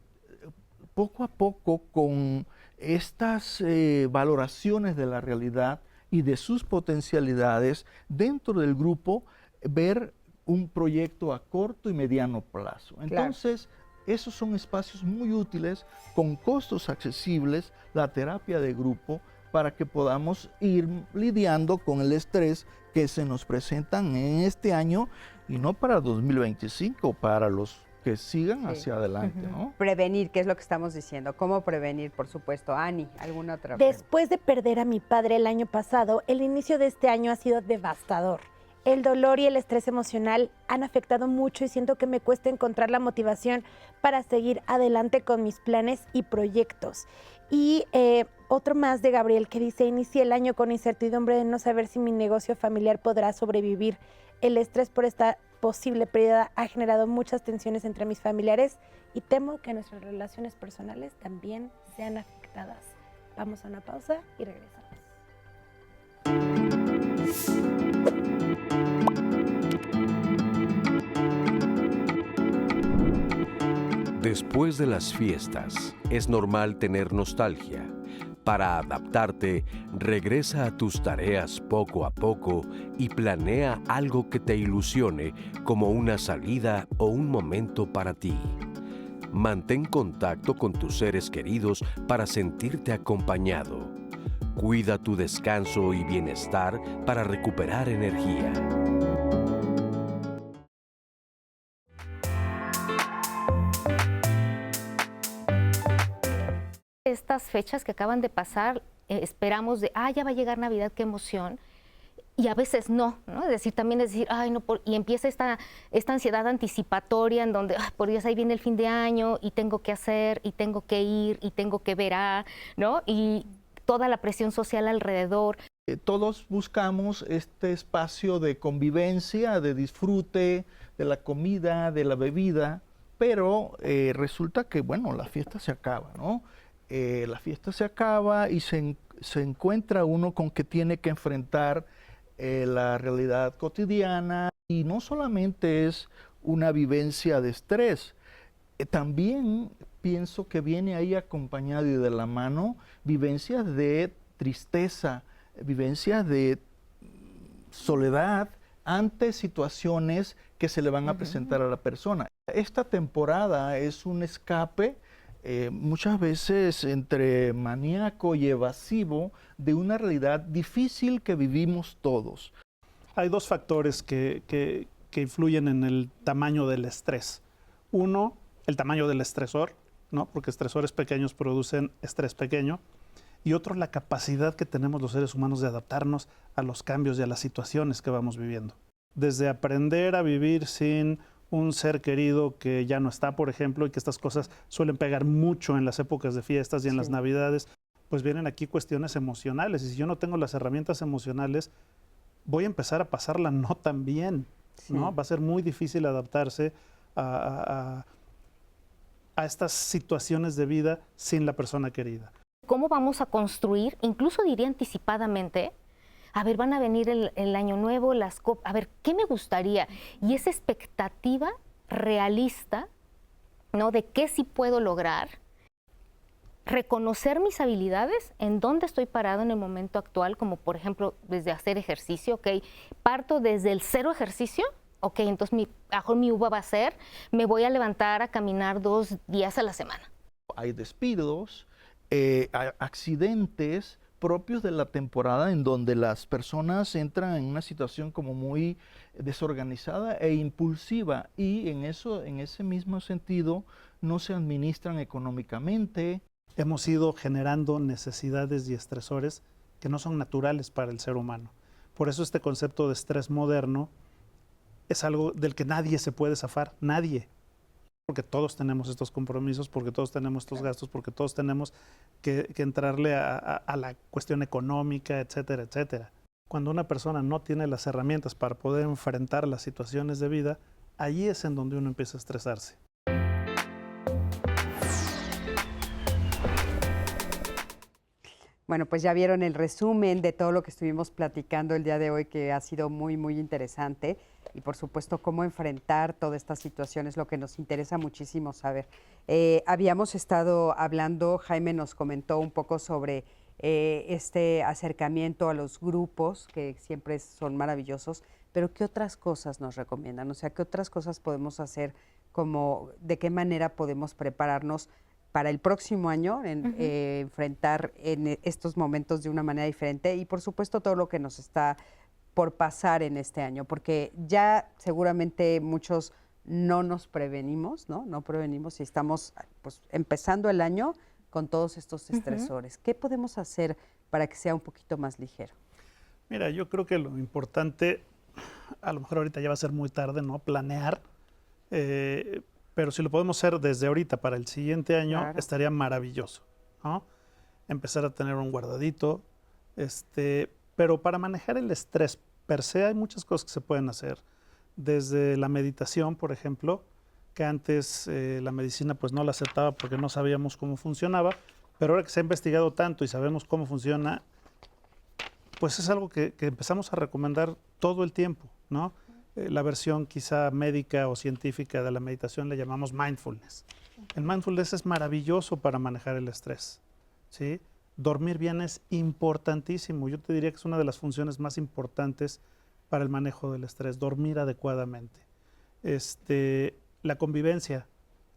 [SPEAKER 5] poco a poco, con estas valoraciones de la realidad y de sus potencialidades dentro del grupo, ver un proyecto a corto y mediano plazo. Entonces, esos son espacios muy útiles, con costos accesibles, la terapia de grupo, para que podamos ir lidiando con el estrés que se nos presentan en este año, y no para 2025, para los que sigan hacia adelante, ¿no?
[SPEAKER 2] Prevenir, que es lo que estamos diciendo. ¿Cómo prevenir? Por supuesto. Ani, ¿alguna otra?
[SPEAKER 3] Después de perder a mi padre el año pasado, el inicio de este año ha sido devastador. El dolor y el estrés emocional han afectado mucho y siento que me cuesta encontrar la motivación para seguir adelante con mis planes y proyectos. Y otro más de Gabriel, que dice: inicié el año con incertidumbre de no saber si mi negocio familiar podrá sobrevivir. El estrés por esta posible pérdida ha generado muchas tensiones entre mis familiares y temo que nuestras relaciones personales también sean afectadas. Vamos a una pausa y regresamos.
[SPEAKER 1] Después de las fiestas, es normal tener nostalgia. Para adaptarte, regresa a tus tareas poco a poco y planea algo que te ilusione, como una salida o un momento para ti. Mantén contacto con tus seres queridos para sentirte acompañado. Cuida tu descanso y bienestar para recuperar energía.
[SPEAKER 4] Estas fechas que acaban de pasar, esperamos de, ya va a llegar Navidad, qué emoción, y a veces no, ¿no? Es decir, también es decir, y empieza esta ansiedad anticipatoria en donde, por Dios, ahí viene el fin de año y tengo que hacer, y tengo que ir, y tengo que ver ¿no? Y toda la presión social alrededor.
[SPEAKER 5] Todos buscamos este espacio de convivencia, de disfrute, de la comida, de la bebida, pero resulta que, bueno, la fiesta se acaba, ¿no? La fiesta se acaba y se encuentra uno con que tiene que enfrentar la realidad cotidiana, y no solamente es una vivencia de estrés, también pienso que viene ahí acompañado y de la mano vivencias de tristeza, vivencias de soledad ante situaciones que se le van a presentar a la persona. Esta temporada es un escape muchas veces entre maníaco y evasivo de una realidad difícil que vivimos todos.
[SPEAKER 6] Hay dos factores que influyen en el tamaño del estrés. Uno, el tamaño del estresor, ¿no? Porque estresores pequeños producen estrés pequeño. Y otro, la capacidad que tenemos los seres humanos de adaptarnos a los cambios y a las situaciones que vamos viviendo. Desde aprender a vivir sin un ser querido que ya no está, por ejemplo, y que estas cosas suelen pegar mucho en las épocas de fiestas y en las Navidades, pues vienen aquí cuestiones emocionales. Y si yo no tengo las herramientas emocionales, voy a empezar a pasarla no tan bien, ¿no? Va a ser muy difícil adaptarse a estas situaciones de vida sin la persona querida.
[SPEAKER 4] ¿Cómo vamos a construir, incluso diría anticipadamente, a ver, van a venir el año nuevo, a ver, ¿qué me gustaría? Y esa expectativa realista ¿no? De qué sí puedo lograr, reconocer mis habilidades, en dónde estoy parado en el momento actual, como por ejemplo desde hacer ejercicio, ¿ok? Parto desde el 0 ejercicio, ok, entonces mi uva va a ser, me voy a levantar a caminar 2 días a la semana.
[SPEAKER 5] Hay despidos, accidentes propios de la temporada en donde las personas entran en una situación como muy desorganizada e impulsiva y en ese mismo sentido no se administran económicamente.
[SPEAKER 6] Hemos ido generando necesidades y estresores que no son naturales para el ser humano. Por eso este concepto de estrés moderno es algo del que nadie se puede zafar, nadie. Porque todos tenemos estos compromisos, porque todos tenemos estos gastos, porque todos tenemos que entrarle a la cuestión económica, etcétera, etcétera. Cuando una persona no tiene las herramientas para poder enfrentar las situaciones de vida, allí es en donde uno empieza a estresarse.
[SPEAKER 2] Bueno, pues ya vieron el resumen de todo lo que estuvimos platicando el día de hoy, que ha sido muy, muy interesante. Y por supuesto, cómo enfrentar toda esta situación es lo que nos interesa muchísimo saber. Habíamos estado hablando, Jaime nos comentó un poco sobre este acercamiento a los grupos, que siempre son maravillosos, pero ¿qué otras cosas nos recomiendan? O sea, ¿qué otras cosas podemos hacer? ¿De qué manera podemos prepararnos para el próximo año, enfrentar en estos momentos de una manera diferente? Y por supuesto todo lo que nos está por pasar en este año, porque ya seguramente muchos no nos prevenimos, ¿no? No prevenimos y estamos pues empezando el año con todos estos estresores. ¿Qué podemos hacer para que sea un poquito más ligero?
[SPEAKER 6] Mira, yo creo que lo importante, a lo mejor ahorita ya va a ser muy tarde, ¿no? Planear, pero si lo podemos hacer desde ahorita para el siguiente año, claro, estaría maravilloso, ¿no? Empezar a tener un guardadito, pero para manejar el estrés per se hay muchas cosas que se pueden hacer. Desde la meditación, por ejemplo, que antes la medicina pues no la aceptaba porque no sabíamos cómo funcionaba, pero ahora que se ha investigado tanto y sabemos cómo funciona, pues es algo que empezamos a recomendar todo el tiempo, ¿no? La versión quizá médica o científica de la meditación le llamamos mindfulness. El mindfulness es maravilloso para manejar el estrés, ¿sí? Dormir bien es importantísimo. Yo te diría que es una de las funciones más importantes para el manejo del estrés, dormir adecuadamente. La convivencia,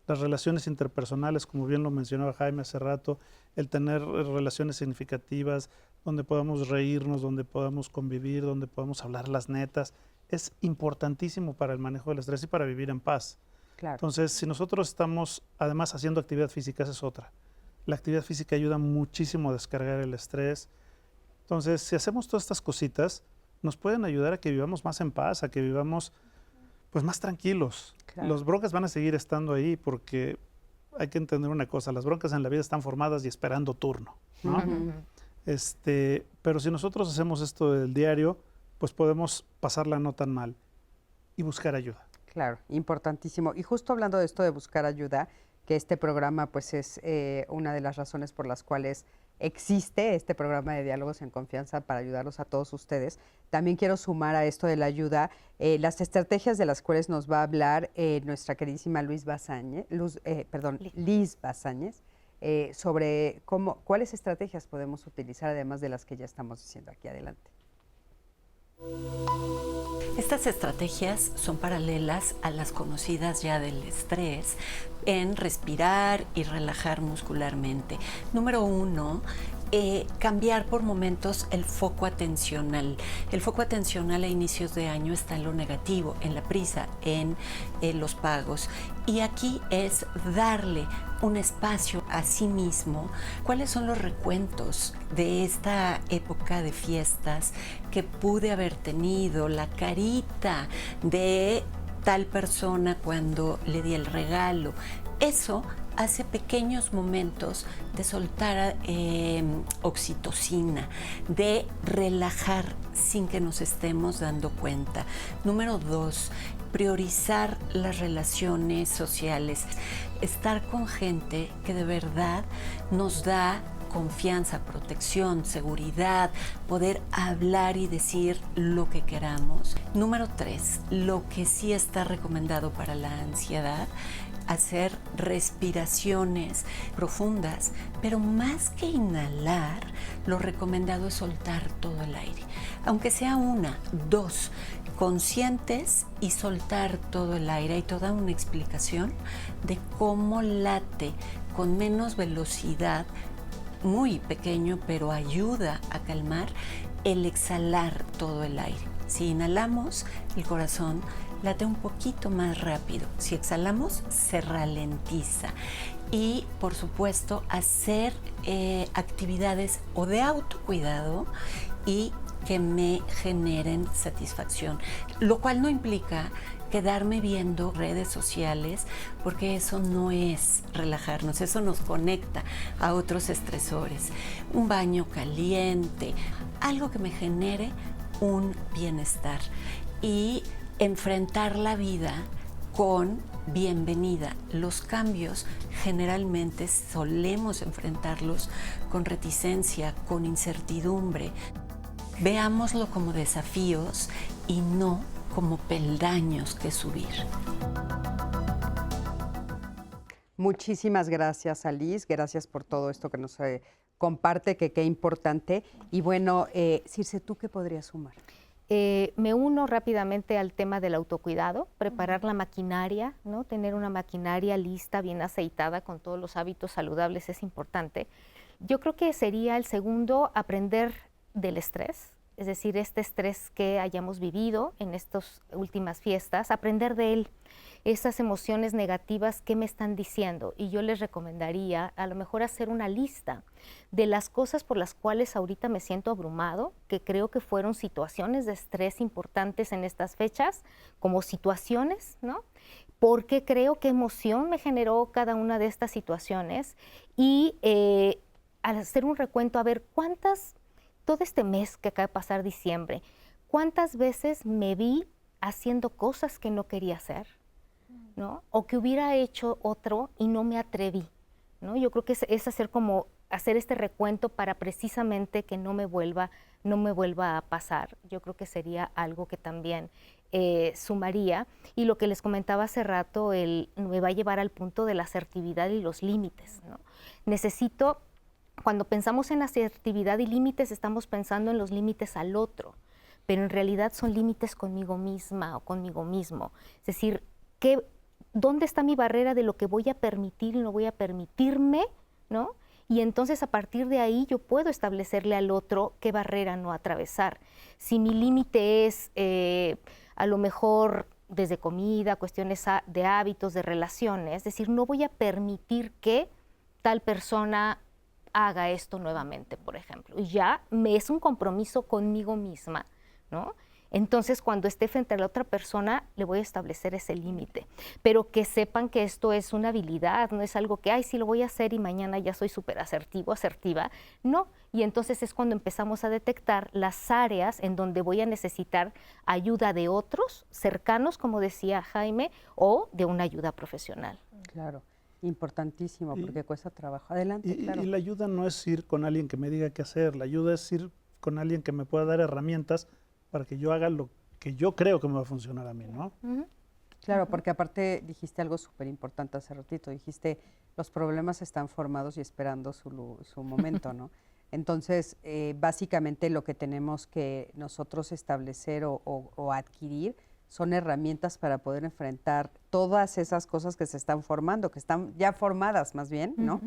[SPEAKER 6] las relaciones interpersonales, como bien lo mencionaba Jaime hace rato, el tener relaciones significativas, donde podamos reírnos, donde podamos convivir, donde podamos hablar las netas, es importantísimo para el manejo del estrés y para vivir en paz.
[SPEAKER 2] Claro.
[SPEAKER 6] Entonces, si nosotros estamos además haciendo actividad física, esa es otra. La actividad física ayuda muchísimo a descargar el estrés. Entonces, si hacemos todas estas cositas, nos pueden ayudar a que vivamos más en paz, a que vivamos pues más tranquilos. Claro. Los broncas van a seguir estando ahí porque hay que entender una cosa, las broncas en la vida están formadas y esperando turno, ¿no? Pero si nosotros hacemos esto del diario, pues podemos pasarla no tan mal y buscar ayuda.
[SPEAKER 2] Claro, importantísimo. Y justo hablando de esto de buscar ayuda, que este programa pues es una de las razones por las cuales existe este programa de Diálogos en Confianza para ayudarlos a todos ustedes. También quiero sumar a esto de la ayuda las estrategias de las cuales nos va a hablar nuestra queridísima Liz Bazáñez, sobre cuáles estrategias podemos utilizar además de las que ya estamos diciendo aquí. Adelante.
[SPEAKER 16] Estas estrategias son paralelas a las conocidas ya del estrés en respirar y relajar muscularmente. Número 1, cambiar por momentos el foco atencional. El foco atencional a inicios de año está en lo negativo, en la prisa, en los pagos. Y aquí es darle un espacio a sí mismo. ¿Cuáles son los recuentos de esta época de fiestas que pude haber tenido? La carita de tal persona cuando le di el regalo. Eso hace pequeños momentos de soltar oxitocina, de relajar sin que nos estemos dando cuenta. Número 2, priorizar las relaciones sociales, estar con gente que de verdad nos da confianza, protección, seguridad, poder hablar y decir lo que queramos. Número 3, lo que sí está recomendado para la ansiedad hacer respiraciones profundas, pero más que inhalar, lo recomendado es soltar todo el aire, aunque sea 1, 2, conscientes y soltar todo el aire. Hay toda una explicación de cómo late con menos velocidad, muy pequeño, pero ayuda a calmar el exhalar todo el aire. Si inhalamos, el corazón late un poquito más rápido. Si exhalamos, se ralentiza. Y, por supuesto, hacer actividades o de autocuidado y que me generen satisfacción, lo cual no implica quedarme viendo redes sociales, porque eso no es relajarnos, eso nos conecta a otros estresores. Un baño caliente, algo que me genere un bienestar y enfrentar la vida con bienvenida. Los cambios generalmente solemos enfrentarlos con reticencia, con incertidumbre. Veámoslo como desafíos y no como peldaños que subir.
[SPEAKER 2] Muchísimas gracias, Alice. Gracias por todo esto que nos comparte, que qué importante. Y bueno, Circe, ¿tú qué podrías sumar?
[SPEAKER 4] Me uno rápidamente al tema del autocuidado, preparar la maquinaria, ¿no? Tener una maquinaria lista, bien aceitada, con todos los hábitos saludables es importante. Yo creo que sería el segundo, aprender del estrés, es decir, este estrés que hayamos vivido en estas últimas fiestas, aprender de él, esas emociones negativas que me están diciendo. Y yo les recomendaría a lo mejor hacer una lista de las cosas por las cuales ahorita me siento abrumado, que creo que fueron situaciones de estrés importantes en estas fechas, como situaciones, ¿no? Porque creo qué emoción me generó cada una de estas situaciones y al hacer un recuento, a ver cuántas, todo este mes que acaba de pasar diciembre, cuántas veces me vi haciendo cosas que no quería hacer, ¿no? O que hubiera hecho otro y no me atreví, ¿no? Yo creo que es hacer este recuento para precisamente que no me vuelva a pasar. Yo creo que sería algo que también sumaría. Y lo que les comentaba hace rato, me va a llevar al punto de la asertividad y los límites, ¿no? Cuando pensamos en asertividad y límites, estamos pensando en los límites al otro, pero en realidad son límites conmigo misma o conmigo mismo. Es decir, ¿dónde está mi barrera de lo que voy a permitir y no voy a permitirme, ¿no? Y entonces a partir de ahí yo puedo establecerle al otro qué barrera no atravesar. Si mi límite es a lo mejor desde comida, cuestiones de hábitos, de relaciones, es decir, no voy a permitir que tal persona haga esto nuevamente, por ejemplo. Y ya es un compromiso conmigo misma, ¿no? Entonces, cuando esté frente a la otra persona, le voy a establecer ese límite. Pero que sepan que esto es una habilidad, no es algo que, ay, sí lo voy a hacer y mañana ya soy súper asertivo, asertiva. No. Y entonces es cuando empezamos a detectar las áreas en donde voy a necesitar ayuda de otros cercanos, como decía Jaime, o de una ayuda profesional.
[SPEAKER 2] Claro. Importantísimo, porque cuesta trabajo. Adelante, claro.
[SPEAKER 6] Y la ayuda no es ir con alguien que me diga qué hacer, la ayuda es ir con alguien que me pueda dar herramientas para que yo haga lo que yo creo que me va a funcionar a mí, ¿no?
[SPEAKER 2] Claro, porque aparte dijiste algo súper importante hace ratito, dijiste, los problemas están formados y esperando su momento, ¿no? Entonces, básicamente lo que tenemos que nosotros establecer o adquirir son herramientas para poder enfrentar todas esas cosas que se están formando, que están ya formadas más bien, ¿no?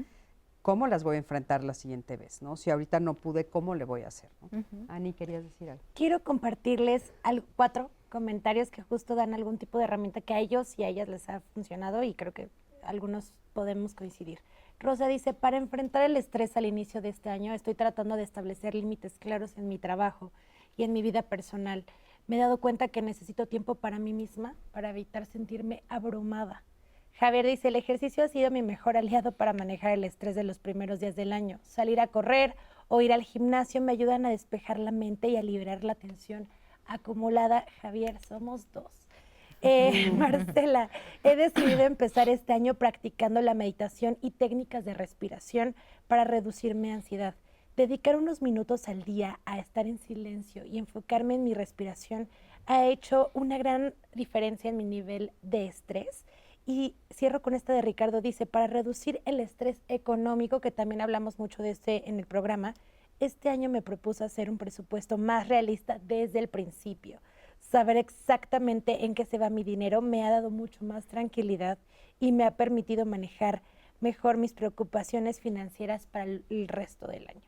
[SPEAKER 2] ¿Cómo las voy a enfrentar la siguiente vez, ¿no? Si ahorita no pude, ¿cómo le voy a hacer, ¿no? Ani, ¿querías decir algo?
[SPEAKER 3] Quiero compartirles 4 comentarios que justo dan algún tipo de herramienta que a ellos y a ellas les ha funcionado y creo que algunos podemos coincidir. Rosa dice, para enfrentar el estrés al inicio de este año, estoy tratando de establecer límites claros en mi trabajo y en mi vida personal. Me he dado cuenta que necesito tiempo para mí misma para evitar sentirme abrumada. Javier dice, el ejercicio ha sido mi mejor aliado para manejar el estrés de los primeros días del año. Salir a correr o ir al gimnasio me ayudan a despejar la mente y a liberar la tensión acumulada. Javier, somos 2. Marcela, he decidido empezar este año practicando la meditación y técnicas de respiración para reducir mi ansiedad. Dedicar unos minutos al día a estar en silencio y enfocarme en mi respiración ha hecho una gran diferencia en mi nivel de estrés Y cierro con esta de Ricardo, dice, para reducir el estrés económico, que también hablamos mucho de este en el programa, este año me propuse hacer un presupuesto más realista desde el principio. Saber exactamente en qué se va mi dinero me ha dado mucho más tranquilidad y me ha permitido manejar mejor mis preocupaciones financieras para el resto del año.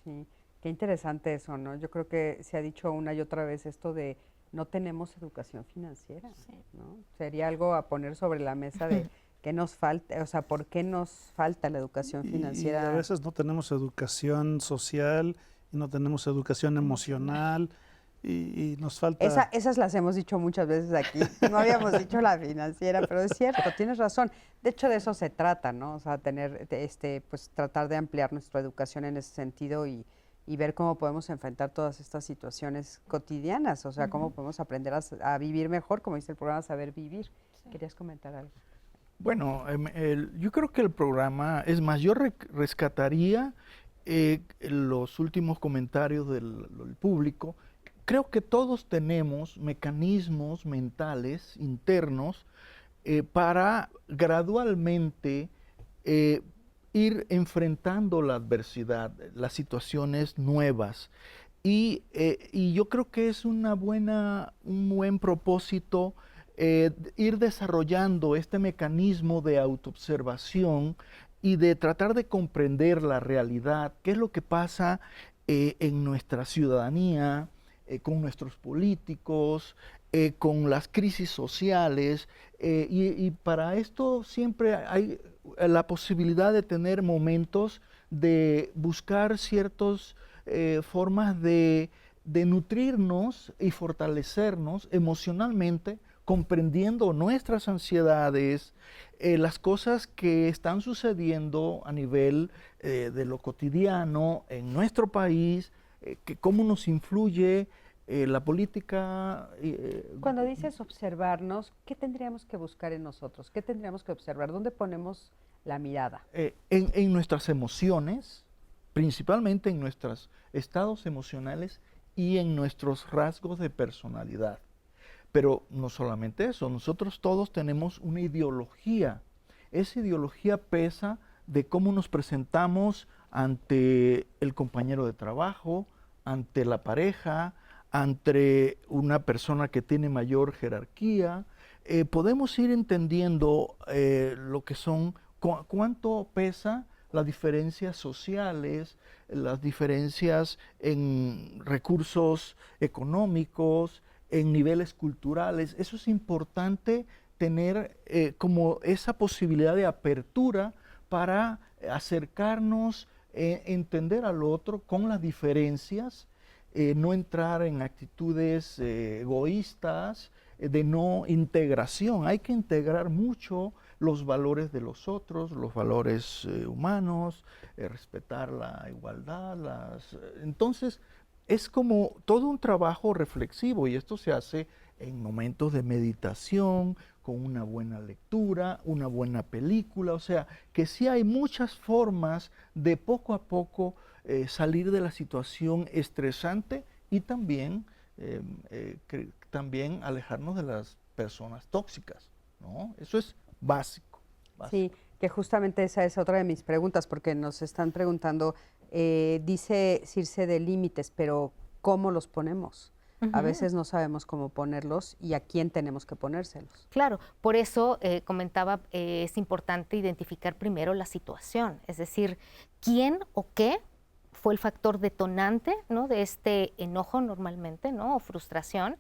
[SPEAKER 2] Sí, qué interesante eso, ¿no? Yo creo que se ha dicho una y otra vez esto de no tenemos educación financiera, ¿no? Sería algo a poner sobre la mesa de qué nos falta, o sea, ¿por qué nos falta la educación financiera?
[SPEAKER 6] Y a veces no tenemos educación social, y no tenemos educación emocional, y nos falta...
[SPEAKER 2] Esas las hemos dicho muchas veces aquí, no habíamos dicho la financiera, pero es cierto, tienes razón. De hecho, de eso se trata, ¿no? O sea, pues tratar de ampliar nuestra educación en ese sentido y ver cómo podemos enfrentar todas estas situaciones cotidianas, o sea, cómo podemos aprender a vivir mejor, como dice el programa, saber vivir. Sí. ¿Querías comentar algo?
[SPEAKER 5] Bueno, yo creo que el programa, es más, yo rescataría los últimos comentarios del público. Creo que todos tenemos mecanismos mentales internos para gradualmente ir enfrentando la adversidad, las situaciones nuevas. Y yo creo que es un buen propósito ir desarrollando este mecanismo de autoobservación y de tratar de comprender la realidad, qué es lo que pasa en nuestra ciudadanía, con nuestros políticos, con las crisis sociales, y para esto siempre hay la posibilidad de tener momentos de buscar ciertas formas de nutrirnos y fortalecernos emocionalmente, comprendiendo nuestras ansiedades, las cosas que están sucediendo a nivel de lo cotidiano en nuestro país, cómo nos influye la política.
[SPEAKER 2] Cuando dices observarnos, ¿qué tendríamos que buscar en nosotros? ¿Qué tendríamos que observar? ¿Dónde ponemos la mirada?
[SPEAKER 5] En nuestras emociones, principalmente en nuestros estados emocionales y en nuestros rasgos de personalidad. Pero no solamente eso, nosotros todos tenemos una ideología. Esa ideología pesa de cómo nos presentamos ante el compañero de trabajo, ante la pareja, ante una persona que tiene mayor jerarquía. Podemos ir entendiendo lo que son, cuánto pesa las diferencias sociales, las diferencias en recursos económicos, en niveles culturales. Eso es importante tener como esa posibilidad de apertura para acercarnos, entender al otro con las diferencias, no entrar en actitudes egoístas, de no integración. Hay que integrar mucho los valores de los otros, los valores humanos, respetar la igualdad. Entonces, es como todo un trabajo reflexivo, y esto se hace en momentos de meditación, con una buena lectura, una buena película. O sea, que sí hay muchas formas de poco a poco salir de la situación estresante y también alejarnos de las personas tóxicas, ¿no? Eso es básico.
[SPEAKER 2] Sí, que justamente esa es otra de mis preguntas, porque nos están preguntando, dice Circe de límites, pero ¿cómo los ponemos? A veces no sabemos cómo ponerlos y a quién tenemos que ponérselos.
[SPEAKER 4] Claro, por eso comentaba, es importante identificar primero la situación, es decir, quién o qué fue el factor detonante, ¿no?, de este enojo normalmente, ¿no?, o frustración,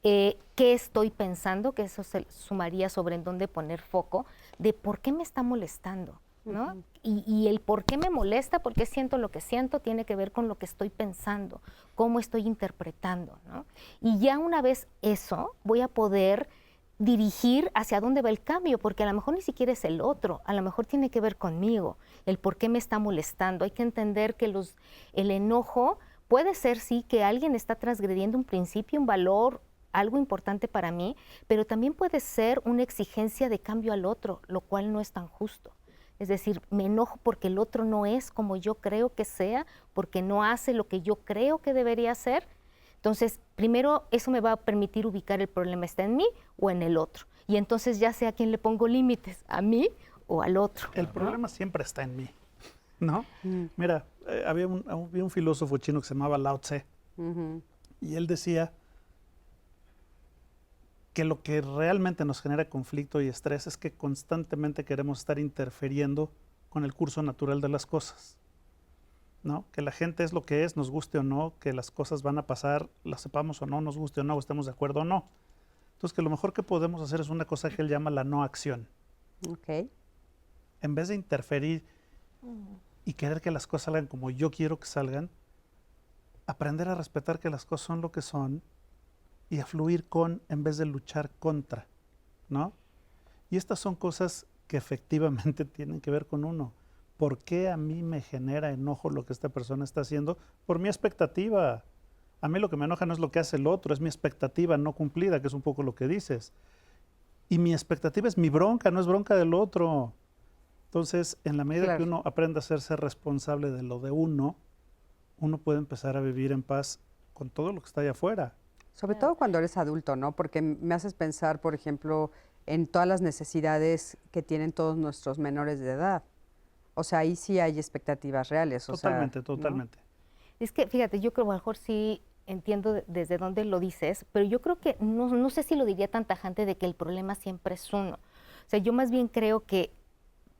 [SPEAKER 4] qué estoy pensando, que eso se sumaría sobre en dónde poner foco, de por qué me está molestando, ¿no? Y el por qué me molesta, por qué siento lo que siento, tiene que ver con lo que estoy pensando, cómo estoy interpretando, ¿no? Y ya una vez eso, voy a poder dirigir hacia dónde va el cambio, porque a lo mejor ni siquiera es el otro, a lo mejor tiene que ver conmigo, el por qué me está molestando. Hay que entender que el enojo puede ser, sí, que alguien está transgrediendo un principio, un valor, algo importante para mí, pero también puede ser una exigencia de cambio al otro, lo cual no es tan justo. Es decir, me enojo porque el otro no es como yo creo que sea, porque no hace lo que yo creo que debería hacer. Entonces, primero eso me va a permitir ubicar el problema está en mí o en el otro. Y entonces ya sé a quién le pongo límites, a mí o al otro.
[SPEAKER 6] El problema siempre está en mí, ¿no? Mira, había un filósofo chino que se llamaba Lao Tse, y él decía que lo que realmente nos genera conflicto y estrés es que constantemente queremos estar interfiriendo con el curso natural de las cosas, ¿no? Que la gente es lo que es, nos guste o no, que las cosas van a pasar, las sepamos o no, nos guste o no, o estemos de acuerdo o no. Entonces, que lo mejor que podemos hacer es una cosa que él llama la no acción.
[SPEAKER 2] Ok.
[SPEAKER 6] En vez de interferir y querer que las cosas salgan como yo quiero que salgan, aprender a respetar que las cosas son lo que son y a fluir con en vez de luchar contra, ¿no? Y estas son cosas que efectivamente tienen que ver con uno. ¿Por qué a mí me genera enojo lo que esta persona está haciendo? Por mi expectativa. A mí lo que me enoja no es lo que hace el otro, es mi expectativa no cumplida, que es un poco lo que dices. Y mi expectativa es mi bronca, no es bronca del otro. Entonces, en la medida que uno aprenda a hacerse responsable de lo de uno puede empezar a vivir en paz con todo lo que está allá afuera.
[SPEAKER 2] Sobre todo cuando eres adulto, ¿no? Porque me haces pensar, por ejemplo, en todas las necesidades que tienen todos nuestros menores de edad. O sea, ahí sí hay expectativas reales.
[SPEAKER 6] Totalmente,
[SPEAKER 2] o sea,
[SPEAKER 6] totalmente.
[SPEAKER 2] ¿no?
[SPEAKER 4] Es que, fíjate, yo creo que a lo mejor sí entiendo desde dónde lo dices, pero yo creo que no sé si lo diría tan tajante de que el problema siempre es uno. O sea, yo más bien creo que,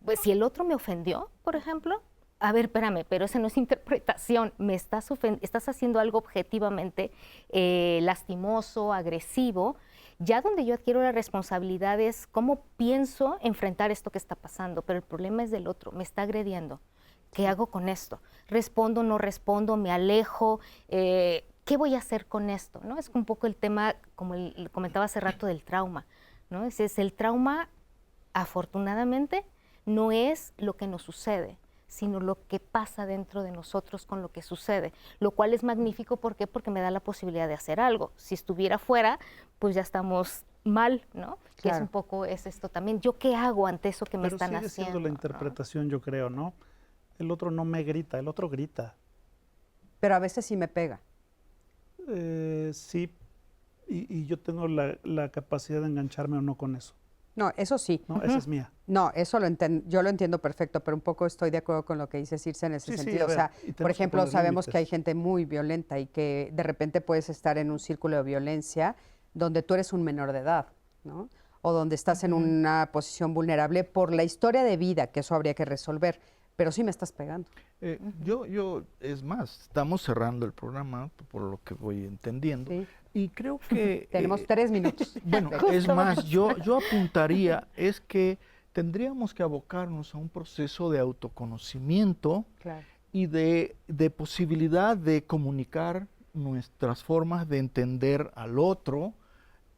[SPEAKER 4] pues, si el otro me ofendió, por ejemplo, a ver, espérame, pero esa no es interpretación, estás haciendo algo objetivamente lastimoso, agresivo. Ya donde yo adquiero la responsabilidad es cómo pienso enfrentar esto que está pasando, pero el problema es del otro, me está agrediendo. ¿Qué hago con esto? ¿Respondo, no respondo, me alejo? ¿Qué voy a hacer con esto? ¿No? Es un poco el tema, como comentaba hace rato, del trauma, ¿no? Es el trauma, afortunadamente, no es lo que nos sucede, sino lo que pasa dentro de nosotros con lo que sucede, lo cual es magnífico. ¿Por qué? Porque me da la posibilidad de hacer algo. Si estuviera fuera, pues ya estamos mal, ¿no? Claro. Que es un poco esto también. ¿Yo qué hago ante eso que me están haciendo?
[SPEAKER 6] Pero sigue siendo la interpretación, ¿no? Yo creo, ¿no? El otro no me grita, el otro grita.
[SPEAKER 2] Pero a veces sí me pega.
[SPEAKER 6] Sí, y yo tengo la capacidad de engancharme o no con eso.
[SPEAKER 2] No, eso sí.
[SPEAKER 6] No, esa es mía.
[SPEAKER 2] No, eso yo lo entiendo perfecto, pero un poco estoy de acuerdo con lo que dice Circe en ese sentido.
[SPEAKER 6] Sí,
[SPEAKER 2] o sea, por ejemplo, sabemos
[SPEAKER 6] límites.
[SPEAKER 2] que hay gente muy violenta y que de repente puedes estar en un círculo de violencia donde tú eres un menor de edad, ¿no? O donde estás en una posición vulnerable por la historia de vida, que eso habría que resolver. Pero sí me estás pegando.
[SPEAKER 5] Es más, estamos cerrando el programa, por lo que voy entendiendo, y creo que...
[SPEAKER 2] Tenemos 3 minutos.
[SPEAKER 5] Bueno, es más, yo apuntaría, es que tendríamos que abocarnos a un proceso de autoconocimiento y de posibilidad de comunicar nuestras formas de entender al otro,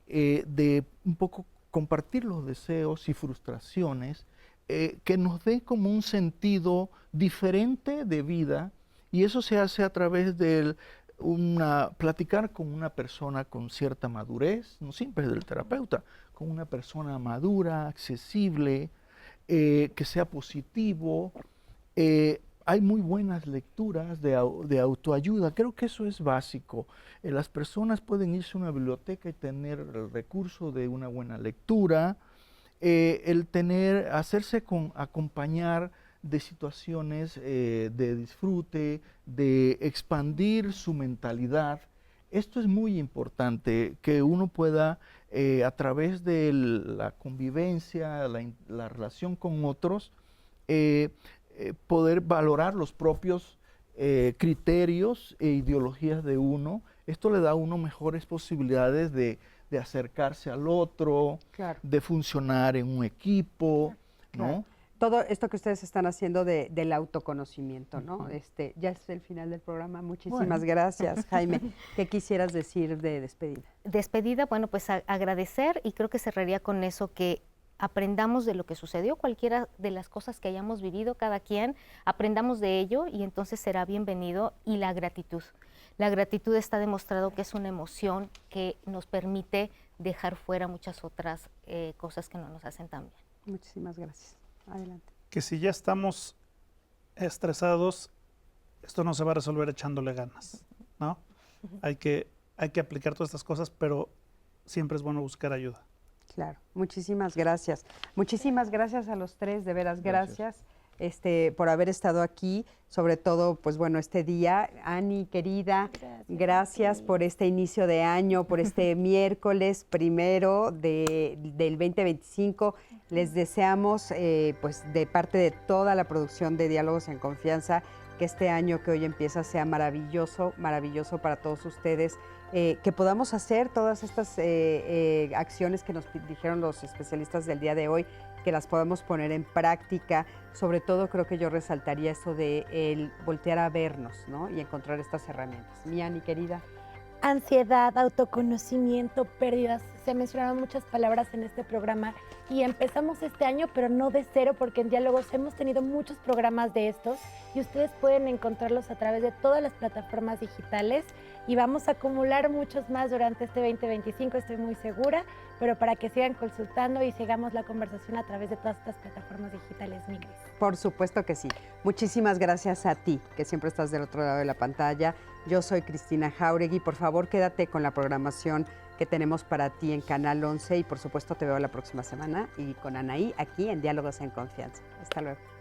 [SPEAKER 5] de un poco compartir los deseos y frustraciones, que nos dé como un sentido diferente de vida, y eso se hace a través de platicar con una persona con cierta madurez, no siempre es del terapeuta, con una persona madura, accesible, que sea positivo. Hay muy buenas lecturas de autoayuda, creo que eso es básico. Las personas pueden irse a una biblioteca y tener el recurso de una buena lectura, hacerse acompañar de situaciones de disfrute, de expandir su mentalidad. Esto es muy importante, que uno pueda, a través de la convivencia, la relación con otros, poder valorar los propios criterios e ideologías de uno. Esto le da a uno mejores posibilidades de acercarse al otro, de funcionar en un equipo, ¿no?
[SPEAKER 2] Todo esto que ustedes están haciendo del autoconocimiento, ¿no? Ya es el final del programa. Muchísimas gracias, Jaime. ¿Qué quisieras decir de despedida?
[SPEAKER 4] Despedida, bueno, pues agradecer, y creo que cerraría con eso, que aprendamos de lo que sucedió, cualquiera de las cosas que hayamos vivido, cada quien, aprendamos de ello, y entonces será bienvenido. Y la gratitud. La gratitud está demostrado que es una emoción que nos permite dejar fuera muchas otras cosas que no nos hacen tan bien.
[SPEAKER 2] Muchísimas gracias. Adelante.
[SPEAKER 6] Que si ya estamos estresados, esto no se va a resolver echándole ganas, ¿no? Hay que hay que aplicar todas estas cosas, pero siempre es bueno buscar ayuda.
[SPEAKER 2] Claro, muchísimas gracias. Muchísimas gracias a los tres, de veras, gracias. Por haber estado aquí, sobre todo, pues bueno, este día. Ani, querida, gracias por este inicio de año, por este miércoles primero del 2025. Les deseamos, pues de parte de toda la producción de Diálogos en Confianza, que este año que hoy empieza sea maravilloso, maravilloso para todos ustedes, que podamos hacer todas estas acciones que nos dijeron los especialistas del día de hoy, que las podamos poner en práctica. Sobre todo creo que yo resaltaría esto de el voltear a vernos, ¿no? Y encontrar estas herramientas. Mi querida.
[SPEAKER 3] Ansiedad, autoconocimiento, pérdidas. Se mencionaron muchas palabras en este programa y empezamos este año, pero no de cero, porque en Diálogos hemos tenido muchos programas de estos y ustedes pueden encontrarlos a través de todas las plataformas digitales y vamos a acumular muchos más durante este 2025, estoy muy segura, pero para que sigan consultando y sigamos la conversación a través de todas estas plataformas digitales, mi Cris.
[SPEAKER 2] Por supuesto que sí. Muchísimas gracias a ti, que siempre estás del otro lado de la pantalla. Yo soy Cristina Jáuregui. Por favor, quédate con la programación que tenemos para ti en Canal 11 y por supuesto te veo la próxima semana y con Anaí aquí en Diálogos en Confianza. Hasta luego.